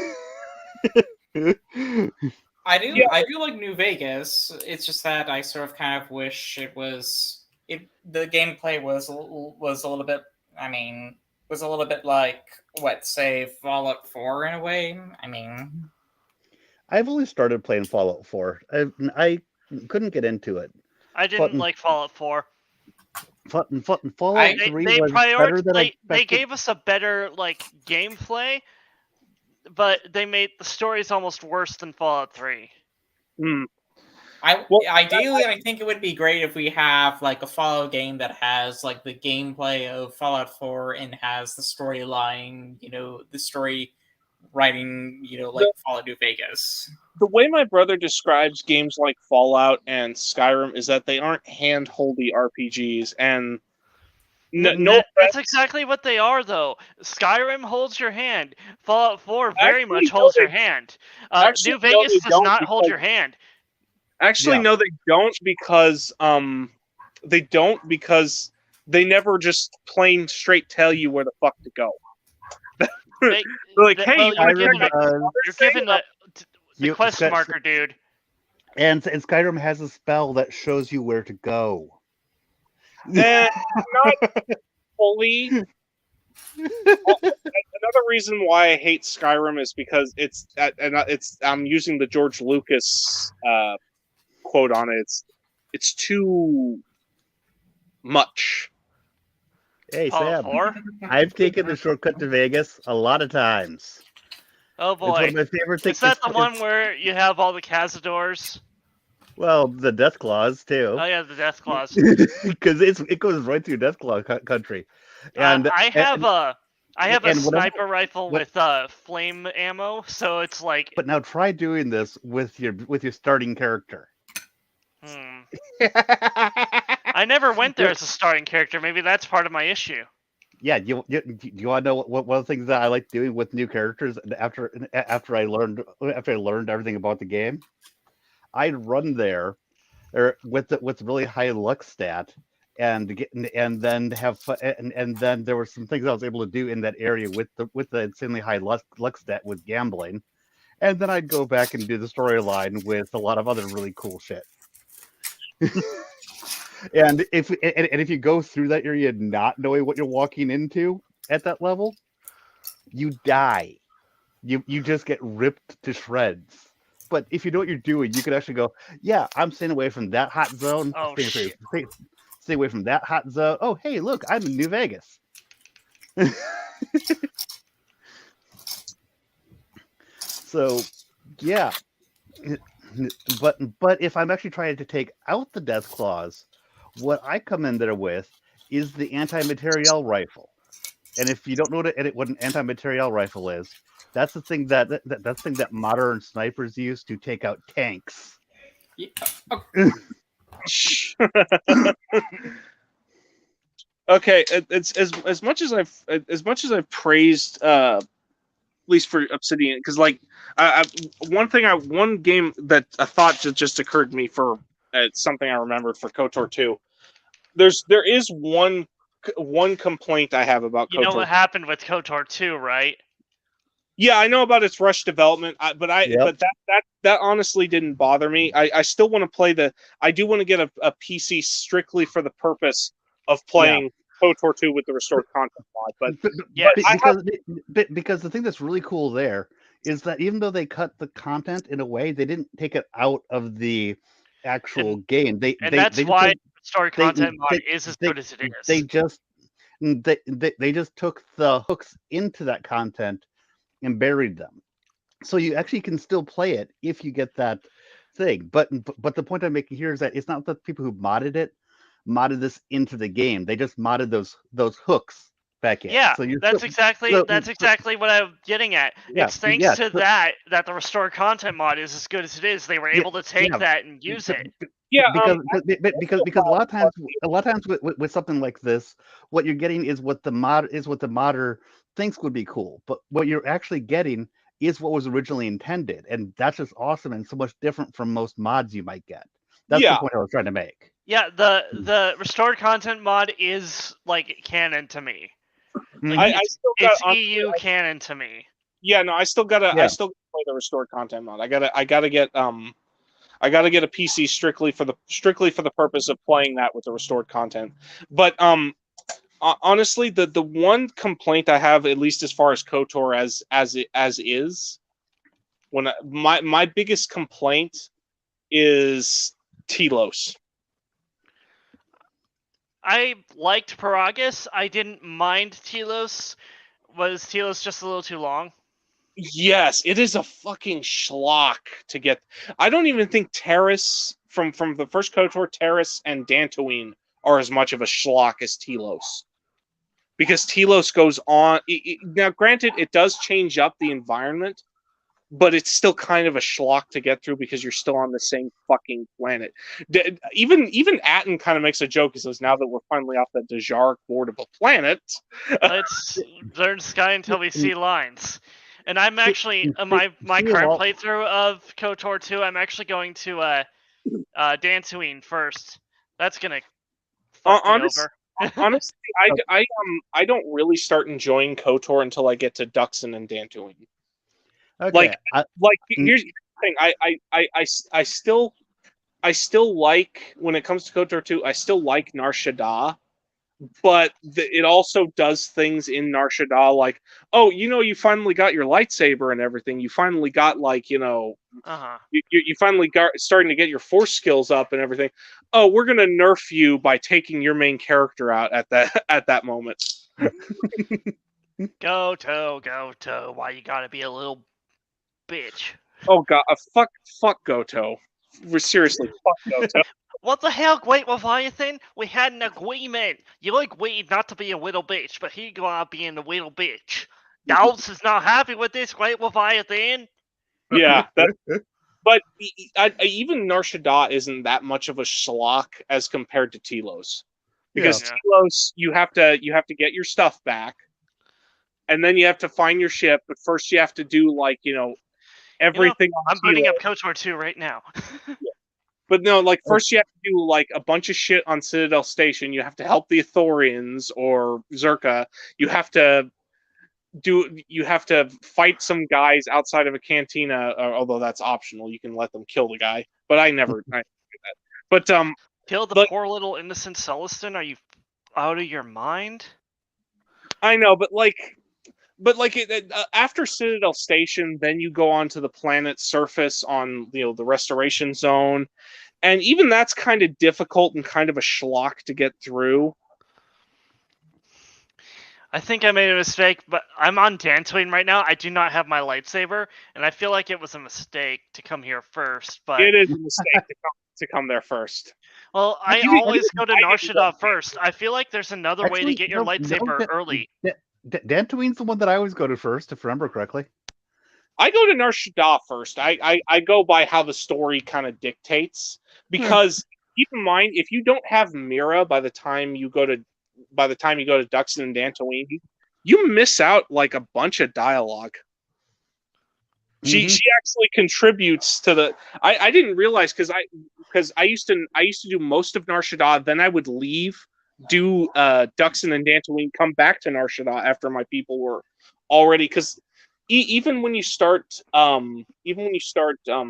do like New Vegas. It's just that I sort of kind of wish the gameplay was a little bit. I mean, was a little bit like say Fallout 4 in a way. I mean. I've only started playing Fallout 4. I couldn't get into it. I didn't like Fallout 4. Fallout 3 was better than I expected. They gave us a better gameplay, but they made the stories almost worse than Fallout 3. Ideally, I think it would be great if we have a Fallout game that has the gameplay of Fallout 4 and has the storyline, the story writing, Fallout New Vegas. The way my brother describes games like Fallout and Skyrim is that they aren't hand-holdy RPGs, and That's exactly what they are, though. Skyrim holds your hand. Fallout 4 very Actually, much no, holds they- your hand. actually, New no, Vegas they does don't, not hold because- your hand. Actually, Yeah. no, they don't because they never just plain straight tell you where the fuck to go. They, They're like, hey, well, you want to given check out the, you're given the You- quest Sky- marker, dude. and Skyrim has a spell that shows you where to go. Not fully. Another reason why I hate Skyrim is because I'm using the George Lucas quote on it. It's too much. Hey Fallout Sam, 4? I've taken the shortcut to Vegas a lot of times. Oh It's one boy. of my favorite things. Is that the one where you have all the Cazadors? Well, the Death Claws too, Oh yeah, the Death Claws. because it goes right through Death Claw country. And I have a and whatever- sniper rifle what- with flame ammo, so it's like, but now try doing this with your starting character. I never went there as a starting character. Maybe that's part of my issue. Yeah, you want to know what one of the things that I like doing with new characters after I learned everything about the game? I'd run there with really high luck stat and then have and then there were some things I was able to do in that area with the insanely high luck stat with gambling, and then I'd go back and do the storyline with a lot of other really cool shit. And if you go through that area not knowing what you're walking into at that level, you die. You just get ripped to shreds. But if you know what you're doing, you can actually go, yeah, I'm staying away from that hot zone. Oh, shit. Stay away from that hot zone. Oh, hey, look, I'm in New Vegas. So, yeah. But if I'm actually trying to take out the Death Claws, what I come in there with is the anti-materiel rifle. And if you don't know what an anti-materiel rifle is, that's the thing that modern snipers use to take out tanks. Okay, it's as much as I've praised at least for Obsidian, because like one game that a thought just occurred to me for something I remembered for KOTOR 2. There is one complaint I have about KOTOR. You know what happened with KOTOR 2, right? Yeah, I know about its rush development, but that honestly didn't bother me. I still want to play I do want to get a PC strictly for the purpose of playing KOTOR 2 with the restored content mod. Because the thing that's really cool there is that even though they cut the content in a way, they didn't take it out of the actual game. That's why story content mod is as good as it is. They just took the hooks into that content and buried them. So you actually can still play it if you get that thing. But the point I'm making here is that it's not the people who modded this into the game. They just modded those hooks back in. Yeah, so that's exactly what I'm getting at. Yeah, it's thanks to that the restored content mod is as good as it is. They were able to take that and use it. Yeah, because a lot of times with something like this, what you're getting is what the modder thinks would be cool, but what you're actually getting is what was originally intended, and that's just awesome and so much different from most mods you might get. That's the point I was trying to make. Yeah, the restored content mod is like canon to me. Like, it's EU canon to me. Yeah, no, I still gotta play the restored content mod. I gotta get a PC strictly for the purpose of playing that with the restored content. But honestly, the one complaint I have, at least as far as KOTOR as is, when my biggest complaint is Telos. I liked Paragus. I didn't mind Telos. Was Telos just a little too long? Yes, it is a fucking schlock to get. I don't even think Terrace from the first KOTOR, Terrace and Dantooine are as much of a schlock as Telos. Because Telos goes on. Now, granted, it does change up the environment, but it's still kind of a schlock to get through because you're still on the same fucking planet. Even Atten kind of makes a joke. He says, "Now that we're finally off the Dejar board of a planet, Let's learn Sky until we see lines." And I'm actually my current playthrough of KOTOR 2. I'm actually going to Dantooine first. That's gonna fuck me over. honestly, I don't really start enjoying KOTOR until I get to Duxon and Dantooine. Okay. Here's the thing. I still like, when it comes to KOTOR 2, I still like Nar Shaddaa, but it also does things in Nar Shaddaa like, oh, you finally got your lightsaber and everything. You finally got you finally got starting to get your force skills up and everything. Oh, we're gonna nerf you by taking your main character out at that moment. Goto, why you gotta be a little bitch? Oh god, fuck Goto. Seriously, fuck Goto. What the hell, Great Leviathan? We had an agreement. You agreed not to be a little bitch, but he gonna be in a little bitch. Doubts is not happy with this, Great Leviathan. Yeah, but even Nar Shaddaa isn't that much of a schlock as compared to Telos, because Telos you have to get your stuff back, and then you have to find your ship. But first you have to do everything. I'm booting up KOTOR 2 right now. But no, first you have to do a bunch of shit on Citadel Station. You have to help the Ithorians or Zerka. You have to fight some guys outside of a cantina, although that's optional. You can let them kill the guy, but I never do that. But kill the poor little innocent Celestin? Are you out of your mind? I know, but after Citadel Station, then you go onto the planet's surface on the Restoration Zone, and even that's kind of difficult and kind of a schlock to get through. I think I made a mistake, but I'm on Dantooine right now. I do not have my lightsaber, and I feel like it was a mistake to come here first. But it is a mistake to come there first. Well, I always go to Nar Shaddaa first. I feel like there's another way to get your lightsaber early. Dantooine's the one that I always go to first, if I remember correctly. I go to Nar Shaddaa first. I go by how the story kind of dictates, because keep in mind, if you don't have Mira by the time you go to Duxon and Dantooine, you miss out a bunch of dialogue. She actually contributes to the. I didn't realize, because I used to do most of Nar Shaddaa, then I would leave, do Duxon and Dantooine, come back to Nar Shaddaa after my people were already, because even when you start Nar Shaddaa,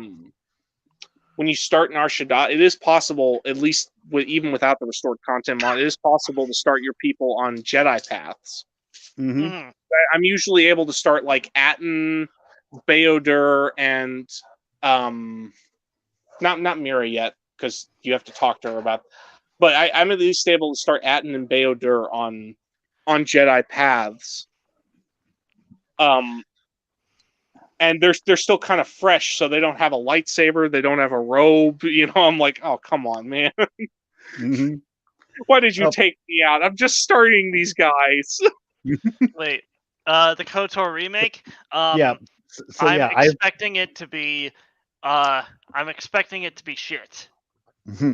it is possible, at least even without the restored content mod, it is possible to start your people on Jedi paths. Mm-hmm. I'm usually able to start Atten, Beodur, and not Mira yet, because you have to talk to her about. But I'm at least able to start Atten and Beodur on Jedi paths. And they're still kind of fresh, so they don't have a lightsaber, they don't have a robe. I'm like, oh, come on, man. Mm-hmm. Why did you take me out? I'm just starting these guys. Wait, the KOTOR remake? I'm expecting it to be shit. Mm-hmm.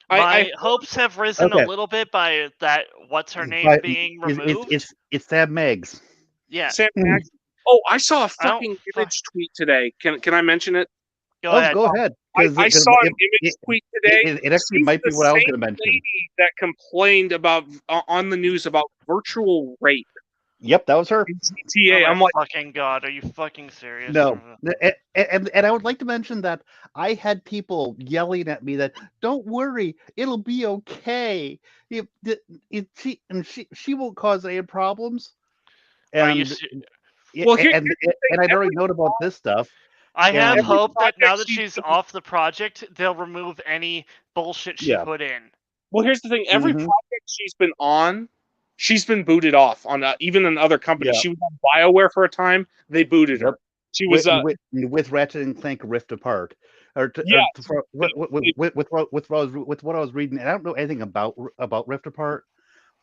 My hopes have risen a little bit by that what's-her-name being removed. It's Sam Meggs. Yeah. Sam Meggs. Oh, I saw a fucking image tweet today. Can I mention it? Go ahead. Go ahead. I saw an image tweet today. It actually might be what I was going to mention. Lady that complained about on the news about virtual rape. Yep, that was her. GTA. I'm like, fucking god, are you fucking serious? No, and I would like to mention that I had people yelling at me that, "Don't worry, it'll be okay. She won't cause any problems." And and I already know about this stuff. I have hope that now that she's off the project, they'll remove any bullshit she put in. Well, here's the thing: every project she's been on, she's been booted off on even in other companies. Yeah. She was on BioWare for a time; they booted her. She was with Ratchet and Clank Rift Apart. With what I was reading, and I don't know anything about Rift Apart,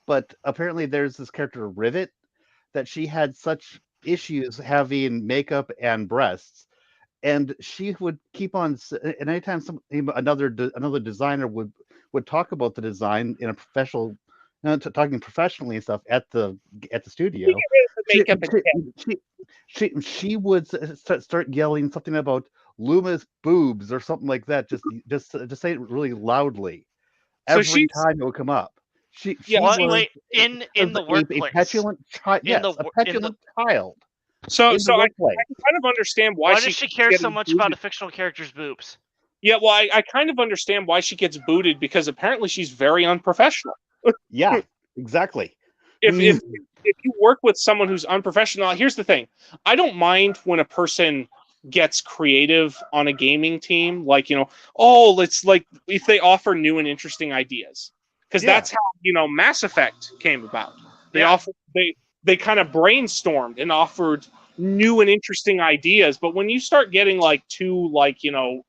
but apparently there's this character Rivet that she had such issues having makeup and breasts and she would keep on. And anytime another designer would talk about the design in a professional, talking professionally and stuff at the studio, Makeup she would start yelling something about Luma's boobs or something like that. Just say it really loudly. So Every time it would come up. She What? was Wait, in the a workplace. petulant child. In Yes, the a wor- petulant child. So in the I workplace. kind of understand why does she care so much about a fictional character's boobs? Yeah, well, I kind of understand why she gets booted because apparently she's very unprofessional. Yeah, exactly. If you work with someone who's unprofessional, here's the thing: I don't mind when a person gets creative on a gaming team, like it's like if they offer new and interesting ideas, because that's how Mass Effect came about. They kind of brainstormed and offered new and interesting ideas, but when you start getting too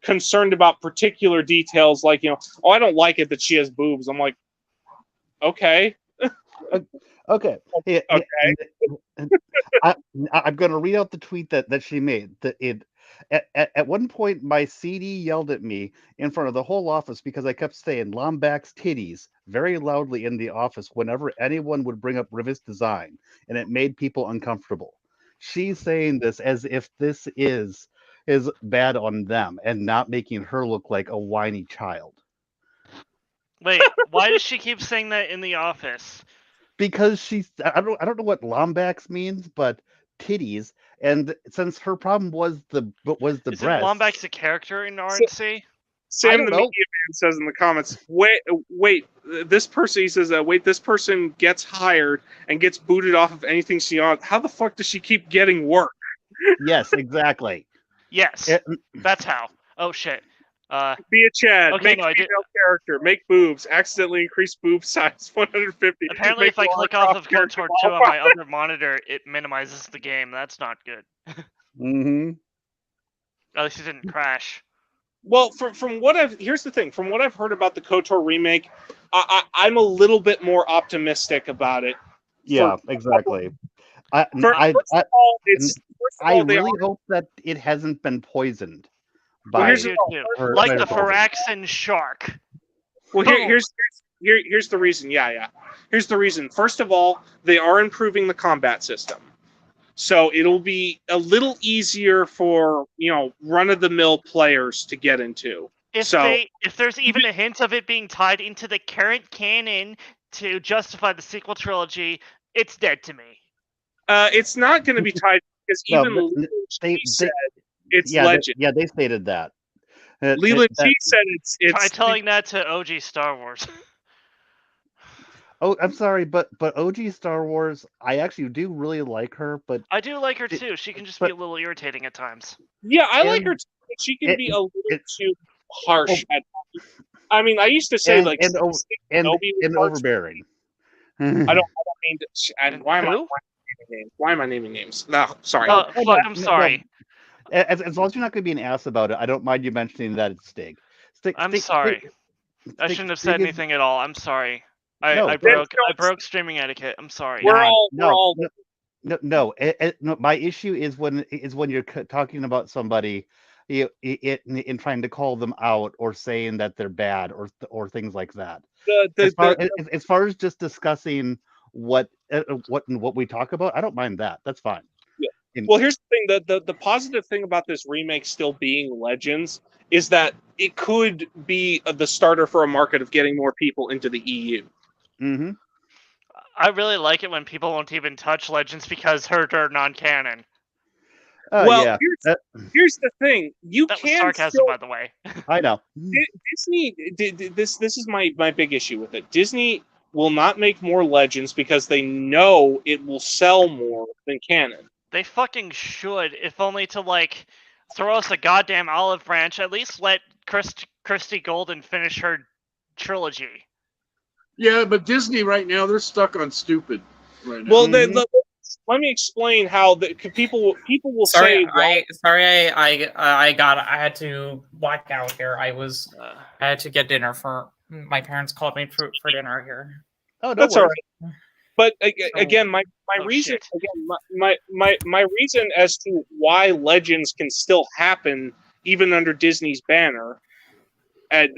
concerned about particular details, like oh, I don't like it that she has boobs, I'm like, okay. Okay. Okay. I'm going to read out the tweet that she made. At one point, my CD yelled at me in front of the whole office because I kept saying Lombax's titties very loudly in the office whenever anyone would bring up Rivet's design, and it made people uncomfortable. She's saying this as if this is bad on them and not making her look like a whiny child. Wait, why does she keep saying that in the office? Because I don't know what Lombax means, but titties, and since her problem was the breast. Isn't Lombax a character in RNC? Sam the Media Man says in the comments, wait, this person, he says, wait, this person gets hired and gets booted off of anything she on. How the fuck does she keep getting work? Yes, exactly. Yes, that's how. Oh shit. Be a Chad. Okay, make female character. Make boobs. Accidentally increase boob size 150. Apparently, if I click off of KOTOR 2 on my other monitor, it minimizes the game. That's not good. Mm-hmm. At least it didn't crash. Well, from what here's the thing. From what I've heard about the KOTOR remake, I'm a little bit more optimistic about it. Yeah, exactly. I really hope that it hasn't been poisoned. Like the Firaxan shark. Well, here's the reason. Yeah. Here's the reason. First of all, they are improving the combat system, so it'll be a little easier for run-of-the-mill players to get into. If there's even a hint of it being tied into the current canon to justify the sequel trilogy, it's dead to me. It's not going to be tied because even they said it's legend. They stated that. Leland T said it's. Try telling that to OG Star Wars. Oh, I'm sorry, but OG Star Wars, I actually do really like her, but I do like her too. She can just be a little irritating at times. Yeah, I like her too, but she can be a little too harsh at times. I mean, I used to say overbearing. I don't mean to. Why am I naming names? No, sorry. I'm sorry. As long as you're not going to be an ass about it, I don't mind you mentioning that it's Stig. I'm sorry. I shouldn't have said anything at all. I'm sorry. I broke streaming etiquette. I'm sorry. No. My issue is when you're talking about somebody in trying to call them out or saying that they're bad or things like that. As far as just discussing what we talk about, I don't mind that. That's fine. Yeah. Well, here's the thing: the positive thing about this remake still being Legends is that it could be the starter for a market of getting more people into the EU. Mm-hmm. I really like it when people won't even touch Legends because they're non-canon. Well, here's the thing: that was sarcasm, by the way. I know. Disney. This is my big issue with it. Disney will not make more Legends because they know it will sell more than canon. They fucking should, if only to throw us a goddamn olive branch. At least let Christy Golden finish her trilogy. Yeah, but Disney right now, they're stuck on stupid right now. Well, let me explain how people will say. I had to black out here. I had to get dinner for my parents called me for dinner here. Oh, that's all right. But again, my Oh, reason shit. again my reason as to why Legends can still happen even under Disney's banner.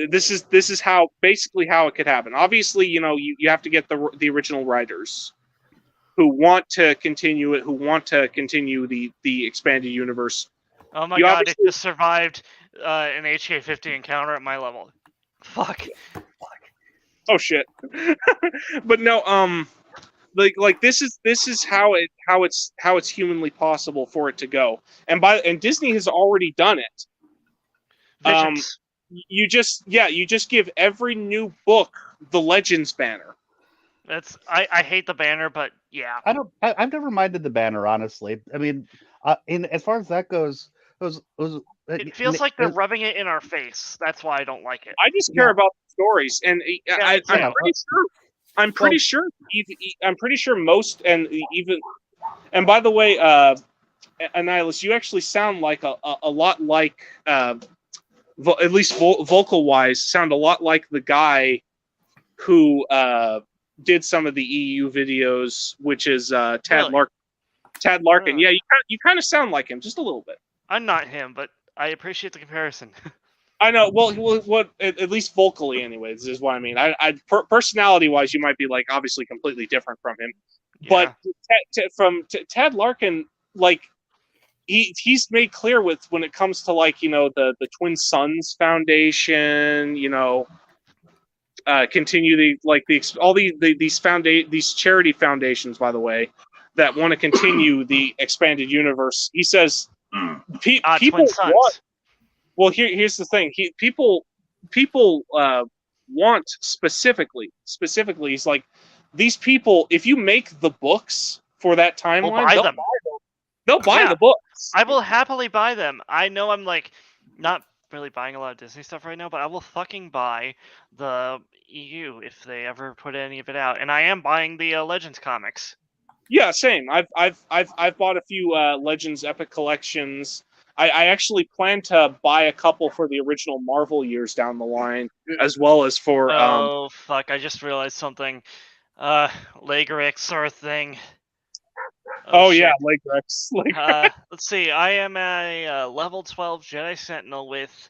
This is how basically how it could happen. Obviously, you have to get the original writers who want to continue it, who want to continue the expanded universe. Oh my You god, it obviously- just survived an HK50 encounter at my level. Fuck. Oh shit! But no, like this is how it's humanly possible for it to go, and Disney has already done it. Visions. You just give every new book the Legends banner. I hate the banner, but yeah. I've never minded the banner, honestly. I mean, as far as that goes, It feels like they're rubbing it in our face. That's why I don't like it. I just care about the stories, and I'm yeah. pretty sure. I'm pretty sure. I'm pretty sure most, and even. And by the way, Annihilus, you actually sound like a lot like, at least vocal wise, sound a lot like the guy who did some of the EU videos, which is Tad Really? Larkin. Tad Larkin, Really? yeah, you kind of sound like him, just a little bit. I'm not him, but I appreciate the comparison. I know. Well, what at least vocally, anyways, is what I mean. Personality-wise, you might be like obviously completely different from him, but from Tad Larkin, like he's made clear with when it comes to like the Twin Sons Foundation, continue these charity foundations, by the way, that want to continue the expanded universe. He says people Twin Sons. want. Well, here's the thing. People want specifically. He's like, these people. If you make the books for that timeline, they'll buy the books. I will happily buy them. I know I'm like not really buying a lot of Disney stuff right now, but I will fucking buy the EU if they ever put any of it out. And I am buying the Legends comics. Yeah, same. I've bought a few Legends Epic collections. I actually plan to buy a couple for the original Marvel years down the line, as well as for. Oh fuck! I just realized something. Lagerix or thing. Oh yeah, Lagerix. Let's see. I am a level 12 Jedi Sentinel with.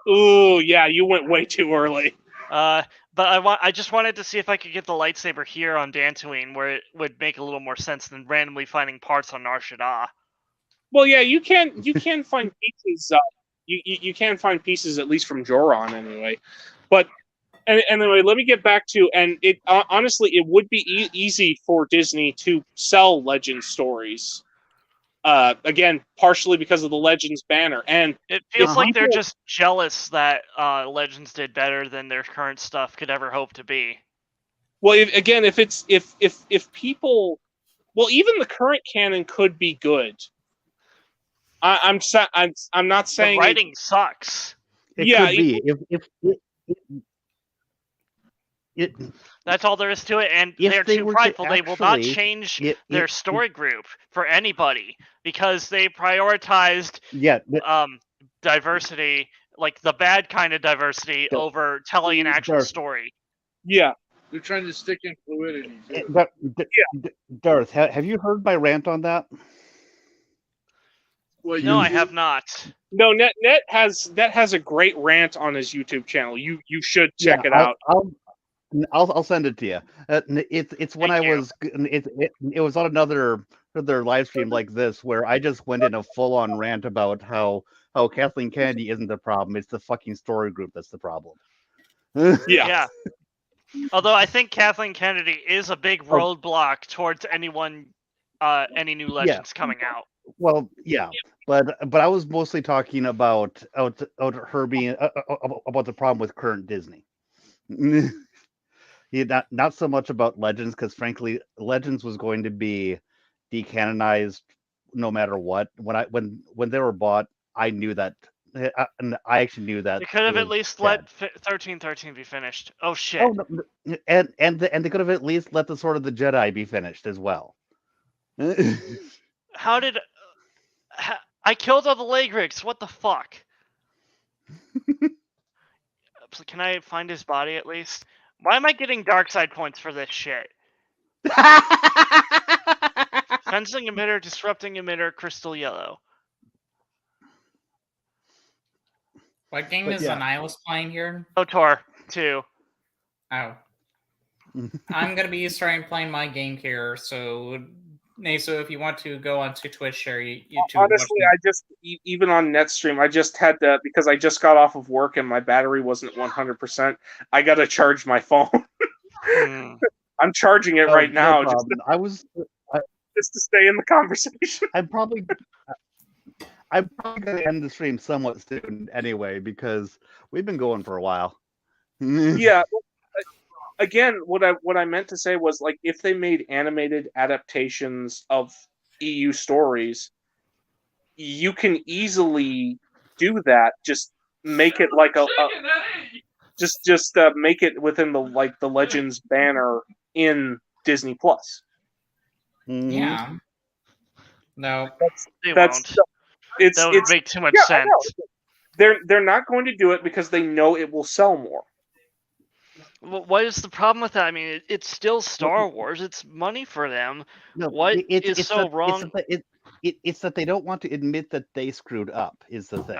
Ooh, yeah, you went way too early. But I just wanted to see if I could get the lightsaber here on Dantooine, where it would make a little more sense than randomly finding parts on Nar Shaddaa. Well, yeah, you can find pieces. You can find pieces at least from Joron anyway. But anyway, let me get back to it. Honestly, it would be easy for Disney to sell Legends stories. Again, partially because of the Legends banner, and it feels like they're just jealous that Legends did better than their current stuff could ever hope to be. Well, if people, well, even the current canon could be good. I'm not saying the writing sucks. It could be. That's all there is to it, and they're too prideful. They will not change their story group for anybody because they prioritized diversity, like the bad kind of diversity, over telling an actual story. Yeah, they're trying to stick in fluidity. Darth, have you heard my rant on that? Well, no, I have not. No, Net has a great rant on his YouTube channel. You should check it out. I'll send it to you. It's when it was on another live stream like this where I just went in a full on rant about how Kathleen Kennedy isn't the problem. It's the fucking story group that's the problem. Yeah. Although I think Kathleen Kennedy is a big roadblock towards any new Legends coming out. Well, yeah, but I was mostly talking about her being about the problem with current Disney. Not so much about Legends, because frankly, Legends was going to be decanonized no matter what. When they were bought, I knew that. And I actually knew that they could have at least let 1313 be finished. Oh shit! Oh, no, and they could have at least let the Sword of the Jedi be finished as well. How did I killed all the Lagerix? What the fuck? Can I find his body at least? Why am I getting dark side points for this shit? Sensing emitter, disrupting emitter, crystal yellow. What game But is yeah. Annihilus playing here? KOTOR 2. Oh. I'm gonna be starting playing my game here, so Naso, if you want to go onto Twitch or YouTube, Honestly, I just even on NetStream, I just had to because I just got off of work and my battery wasn't 100%. I got to charge my phone. I'm charging it right No now problem. just to stay in the conversation. I'm probably going to end the stream somewhat soon anyway because we've been going for a while. Yeah. Again, what I meant to say was like if they made animated adaptations of EU stories, you can easily do that. Just make it like just make it within the Legends banner in Disney Plus. Yeah. No, They won't. That would make too much sense. They're not going to do it because they know it will sell more. Well, what is the problem with that? I mean, it's still Star Wars. It's money for them. No, What is so wrong? It's that they don't want to admit that they screwed up. Is the thing.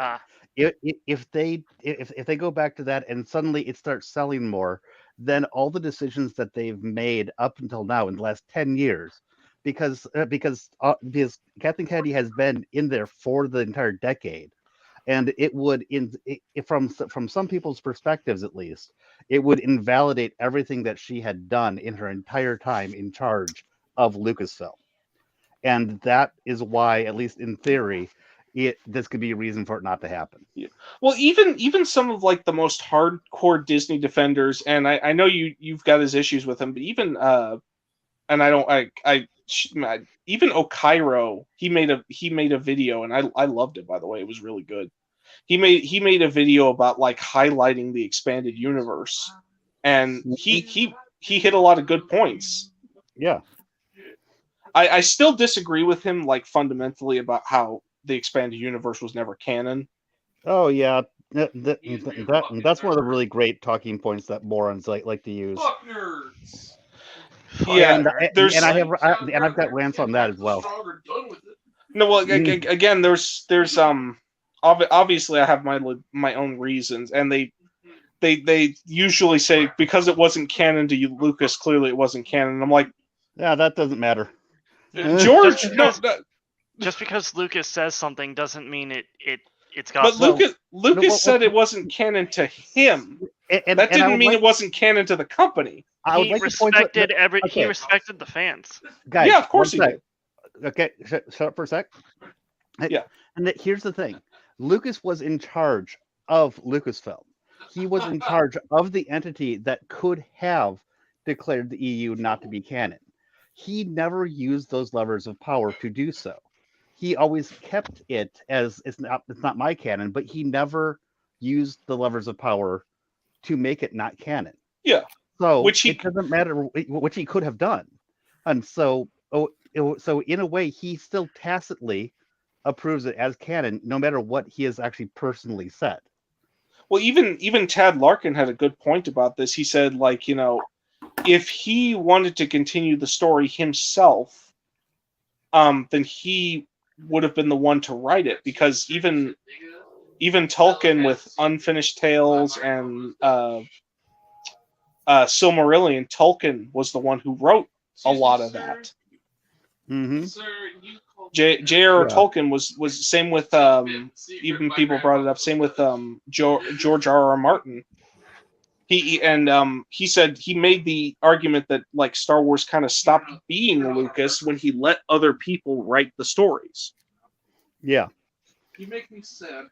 If they go back to that and suddenly it starts selling more, then all the decisions that they've made up until now in the last 10 years, because Kathleen Kennedy has been in there for the entire decade, and it would from some people's perspectives at least, it would invalidate everything that she had done in her entire time in charge of Lucasfilm. And that is why, at least in theory, this could be a reason for it not to happen. Yeah. Well, even some of like the most hardcore Disney defenders, and I know you've got his issues with him, but even even Okairo, he made a video, and I loved it, by the way. It was really good. He made a video about like highlighting the expanded universe, and he hit a lot of good points. Yeah. I still disagree with him, like fundamentally, about how the expanded universe was never canon. Oh yeah, that's one of the really great talking points that morons like to use. Fuck nerds. Yeah, and I've got rants on that as well. No, well, again, there's obviously I have my own reasons, and they usually say because it wasn't canon to you, Lucas, clearly it wasn't canon. I'm like, yeah, that doesn't matter. George, just because Lucas says something doesn't mean it's got. But Lucas said it wasn't canon to him. That didn't mean it wasn't canon to the company. He respected He respected the fans. Guys, yeah, of course he did. Okay, shut up for a sec. Yeah. And here's the thing: Lucas was in charge of Lucasfilm. He was in charge of the entity that could have declared the EU not to be canon. He never used those levers of power to do so. He always kept it as it's not my canon, but he never used the levers of power to make it not canon. Yeah. So it doesn't matter, which he could have done. And so in a way, he still tacitly approves it as canon, no matter what he has actually personally said. Well, even Tad Larkin had a good point about this. He said, like, if he wanted to continue the story himself, then he would have been the one to write it, because even Tolkien with Unfinished Tales and Silmarillion, Tolkien was the one who wrote a lot of that. Mm-hmm. J.R.R. Tolkien was same with even people brought it up. Same with George R.R. Martin. He said he made the argument that like Star Wars kind of stopped being Lucas when he let other people write the stories. Yeah. You make me sad.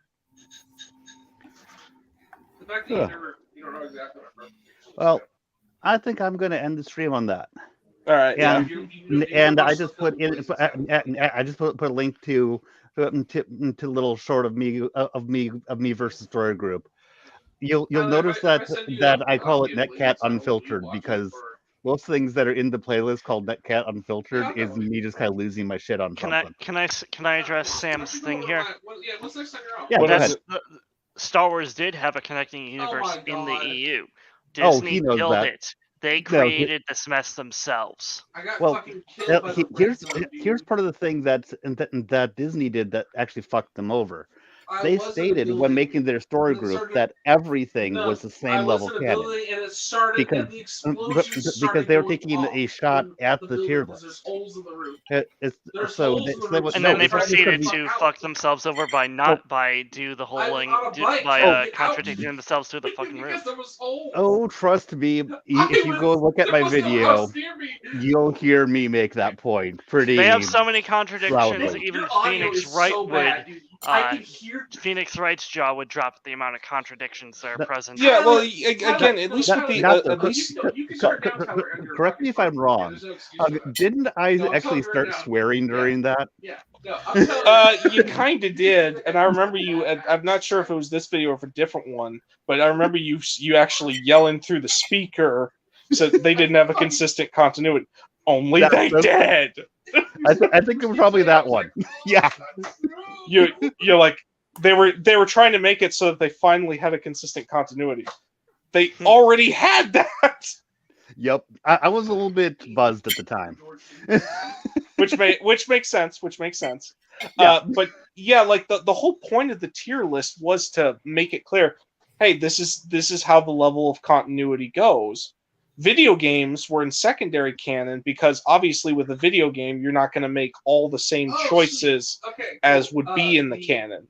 The fact that you don't know exactly what I'm. Well, I think I'm going to end the stream on that. All right. And I just put a link to a little short of me versus Story Group. You'll notice that I call it NetCat Unfiltered, because most things that are in the playlist called NetCat Unfiltered is me just kind of losing my shit on something. Can I address Sam's thing here? Yeah, go ahead. Star Wars did have a connecting universe in the EU. Disney killed it. They No, created this mess themselves. well, here's part of the thing that Disney did that actually fucked them over. They stated when making their story group that everything was the same level canon because because they were taking a shot at the tier list. And then they it's actually proceeded gonna be- to fuck themselves over by contradicting themselves through the fucking roof. Oh, trust me, if you go look at my video, you'll hear me make that point pretty They have so many contradictions. loudly. Even Phoenix Wright's jaw would drop at the amount of contradictions that are present. Yeah, well, again, at least with the at least Correct me if I'm wrong. Didn't I actually start swearing during that? you kind of did, and I remember you. I'm not sure if it was this video or if a different one, but I remember you actually yelling through the speaker, so they didn't have a consistent continuity. Only they did. I think it was probably that one. Yeah. You're like they were trying to make it so that they finally had a consistent continuity. They already had that. Yep, I was a little bit buzzed at the time. which makes sense. Yeah. But yeah, like the whole point of the tier list was to make it clear, hey, this is how the level of continuity goes. Video games were in secondary canon because obviously with a video game you're not going to make all the same choices as would be in the canon.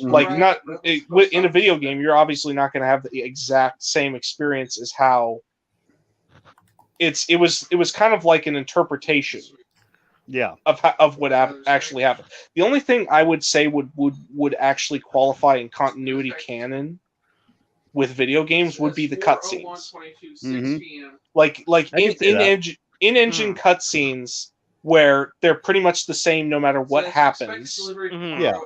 Like in a video game you're obviously not going to have the exact same experience as how it was kind of like an interpretation of what actually happened. The only thing I would say would actually qualify in continuity canon with video games would be the cutscenes. Mm-hmm. Like in-engine cutscenes where they're pretty much the same no matter what happens. Mm-hmm. Yeah.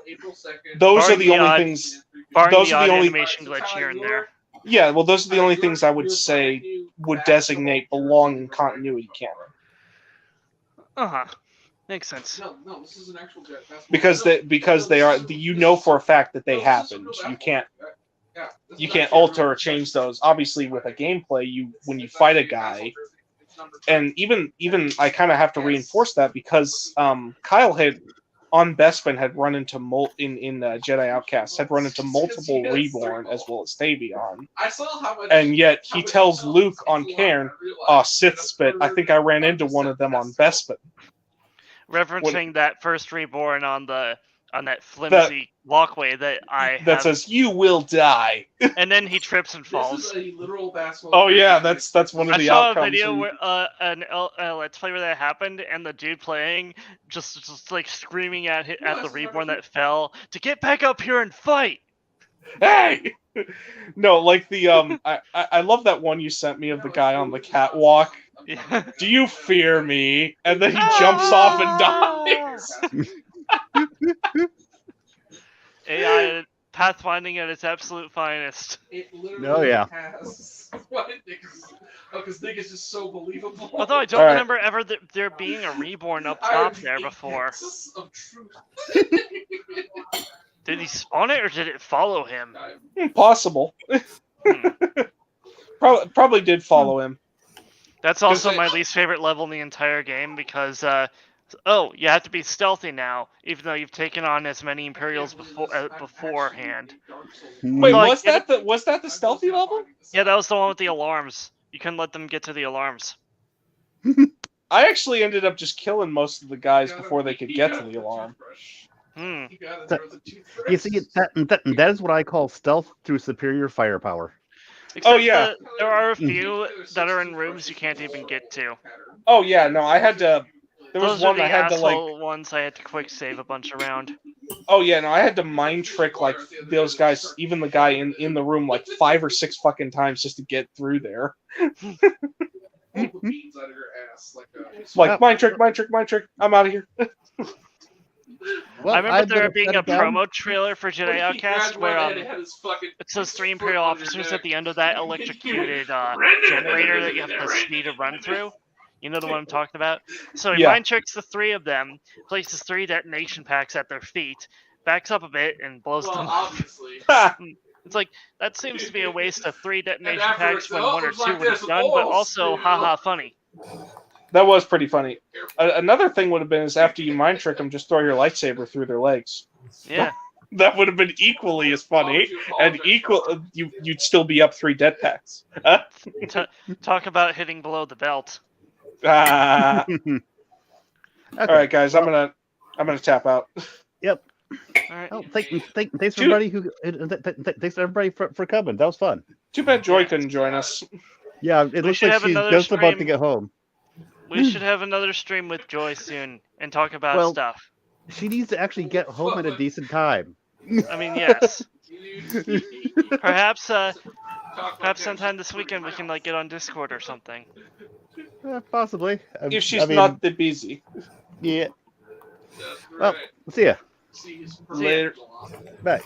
Those are the only things. Those are the only animation glitch here and there. Yeah, well, those are the only things I would say would designate belong in continuity canon. Makes sense. No, this is an actual jet. Because they are, you know for a fact that they happened. You can't alter or change those. Obviously, with a gameplay, when you fight a guy, and even I kind of have to reinforce that because Kyle on Bespin had run into in Jedi Outcast had run into multiple Reborn as well as Tavion, and yet he tells Luke on Cairn, Sith spit, I think I ran into one of them on Bespin. Referencing that first Reborn on that flimsy walkway that says you will die, and then he trips and falls. Oh yeah, that's one of the outcomes. I saw a video where a Let's Play where that happened, and the dude playing just like screaming at the Reborn that fell to get back up here and fight. Hey, no, like the I love that one you sent me of the guy on the catwalk. Yeah. Do you fear me? And then he jumps off and dies. AI pathfinding at its absolute finest. It literally has. Because Nick is just so believable. Although I don't remember ever there being a Reborn up top there before. Did he spawn it or did it follow him? Possible. Probably did follow him. That's also my least favorite level in the entire game because, you have to be stealthy now, even though you've taken on as many Imperials beforehand. Wait, like, was that the stealthy level? Yeah, that was the one with the alarms. You couldn't let them get to the alarms. I actually ended up just killing most of the guys before they could get to the alarm. You see, that is what I call stealth through superior firepower. Except there are a few that are in rooms you can't even get to. Oh yeah, no, I had to. There was Those one are the I had to ones I had to quick save a bunch around. Oh yeah, no, I had to mind trick like those guys, even the guy in the room, like 5 or 6 fucking times just to get through there. Like mind trick. I'm out of here. Well, I remember there being a promo trailer for Jedi Outcast where it says 3 Imperial officers at the end of that electrocuted generator that you have to speed to run through. You know the one I'm talking about? So he mind tricks the 3 of them, places 3 detonation packs at their feet, backs up a bit, and blows them up. It's like that seems to be a waste of 3 detonation after packs it's when up, 1 or it's 2 like would have this, done, but oil also spill. haha funny. That was pretty funny. Another thing would have been is after you mind trick them, just throw your lightsaber through their legs. Yeah. That would have been equally as funny, and you'd still be up 3 dead packs. Talk about hitting below the belt. All Okay. right, guys, I'm gonna tap out. Yep. All right. Oh, thanks Dude. thanks everybody for coming. That was fun. Too bad Joy Yeah. couldn't join us. Yeah, it looks should like have she's another just about to stream. get home. We should have another stream with Joy soon and talk about Well- stuff. She needs to actually get home at a decent time. I mean, yes. Perhaps sometime this weekend we can like get on Discord or something. Possibly. If she's not that busy. Yeah. That's Well, right. see ya. See you. Later. Bye.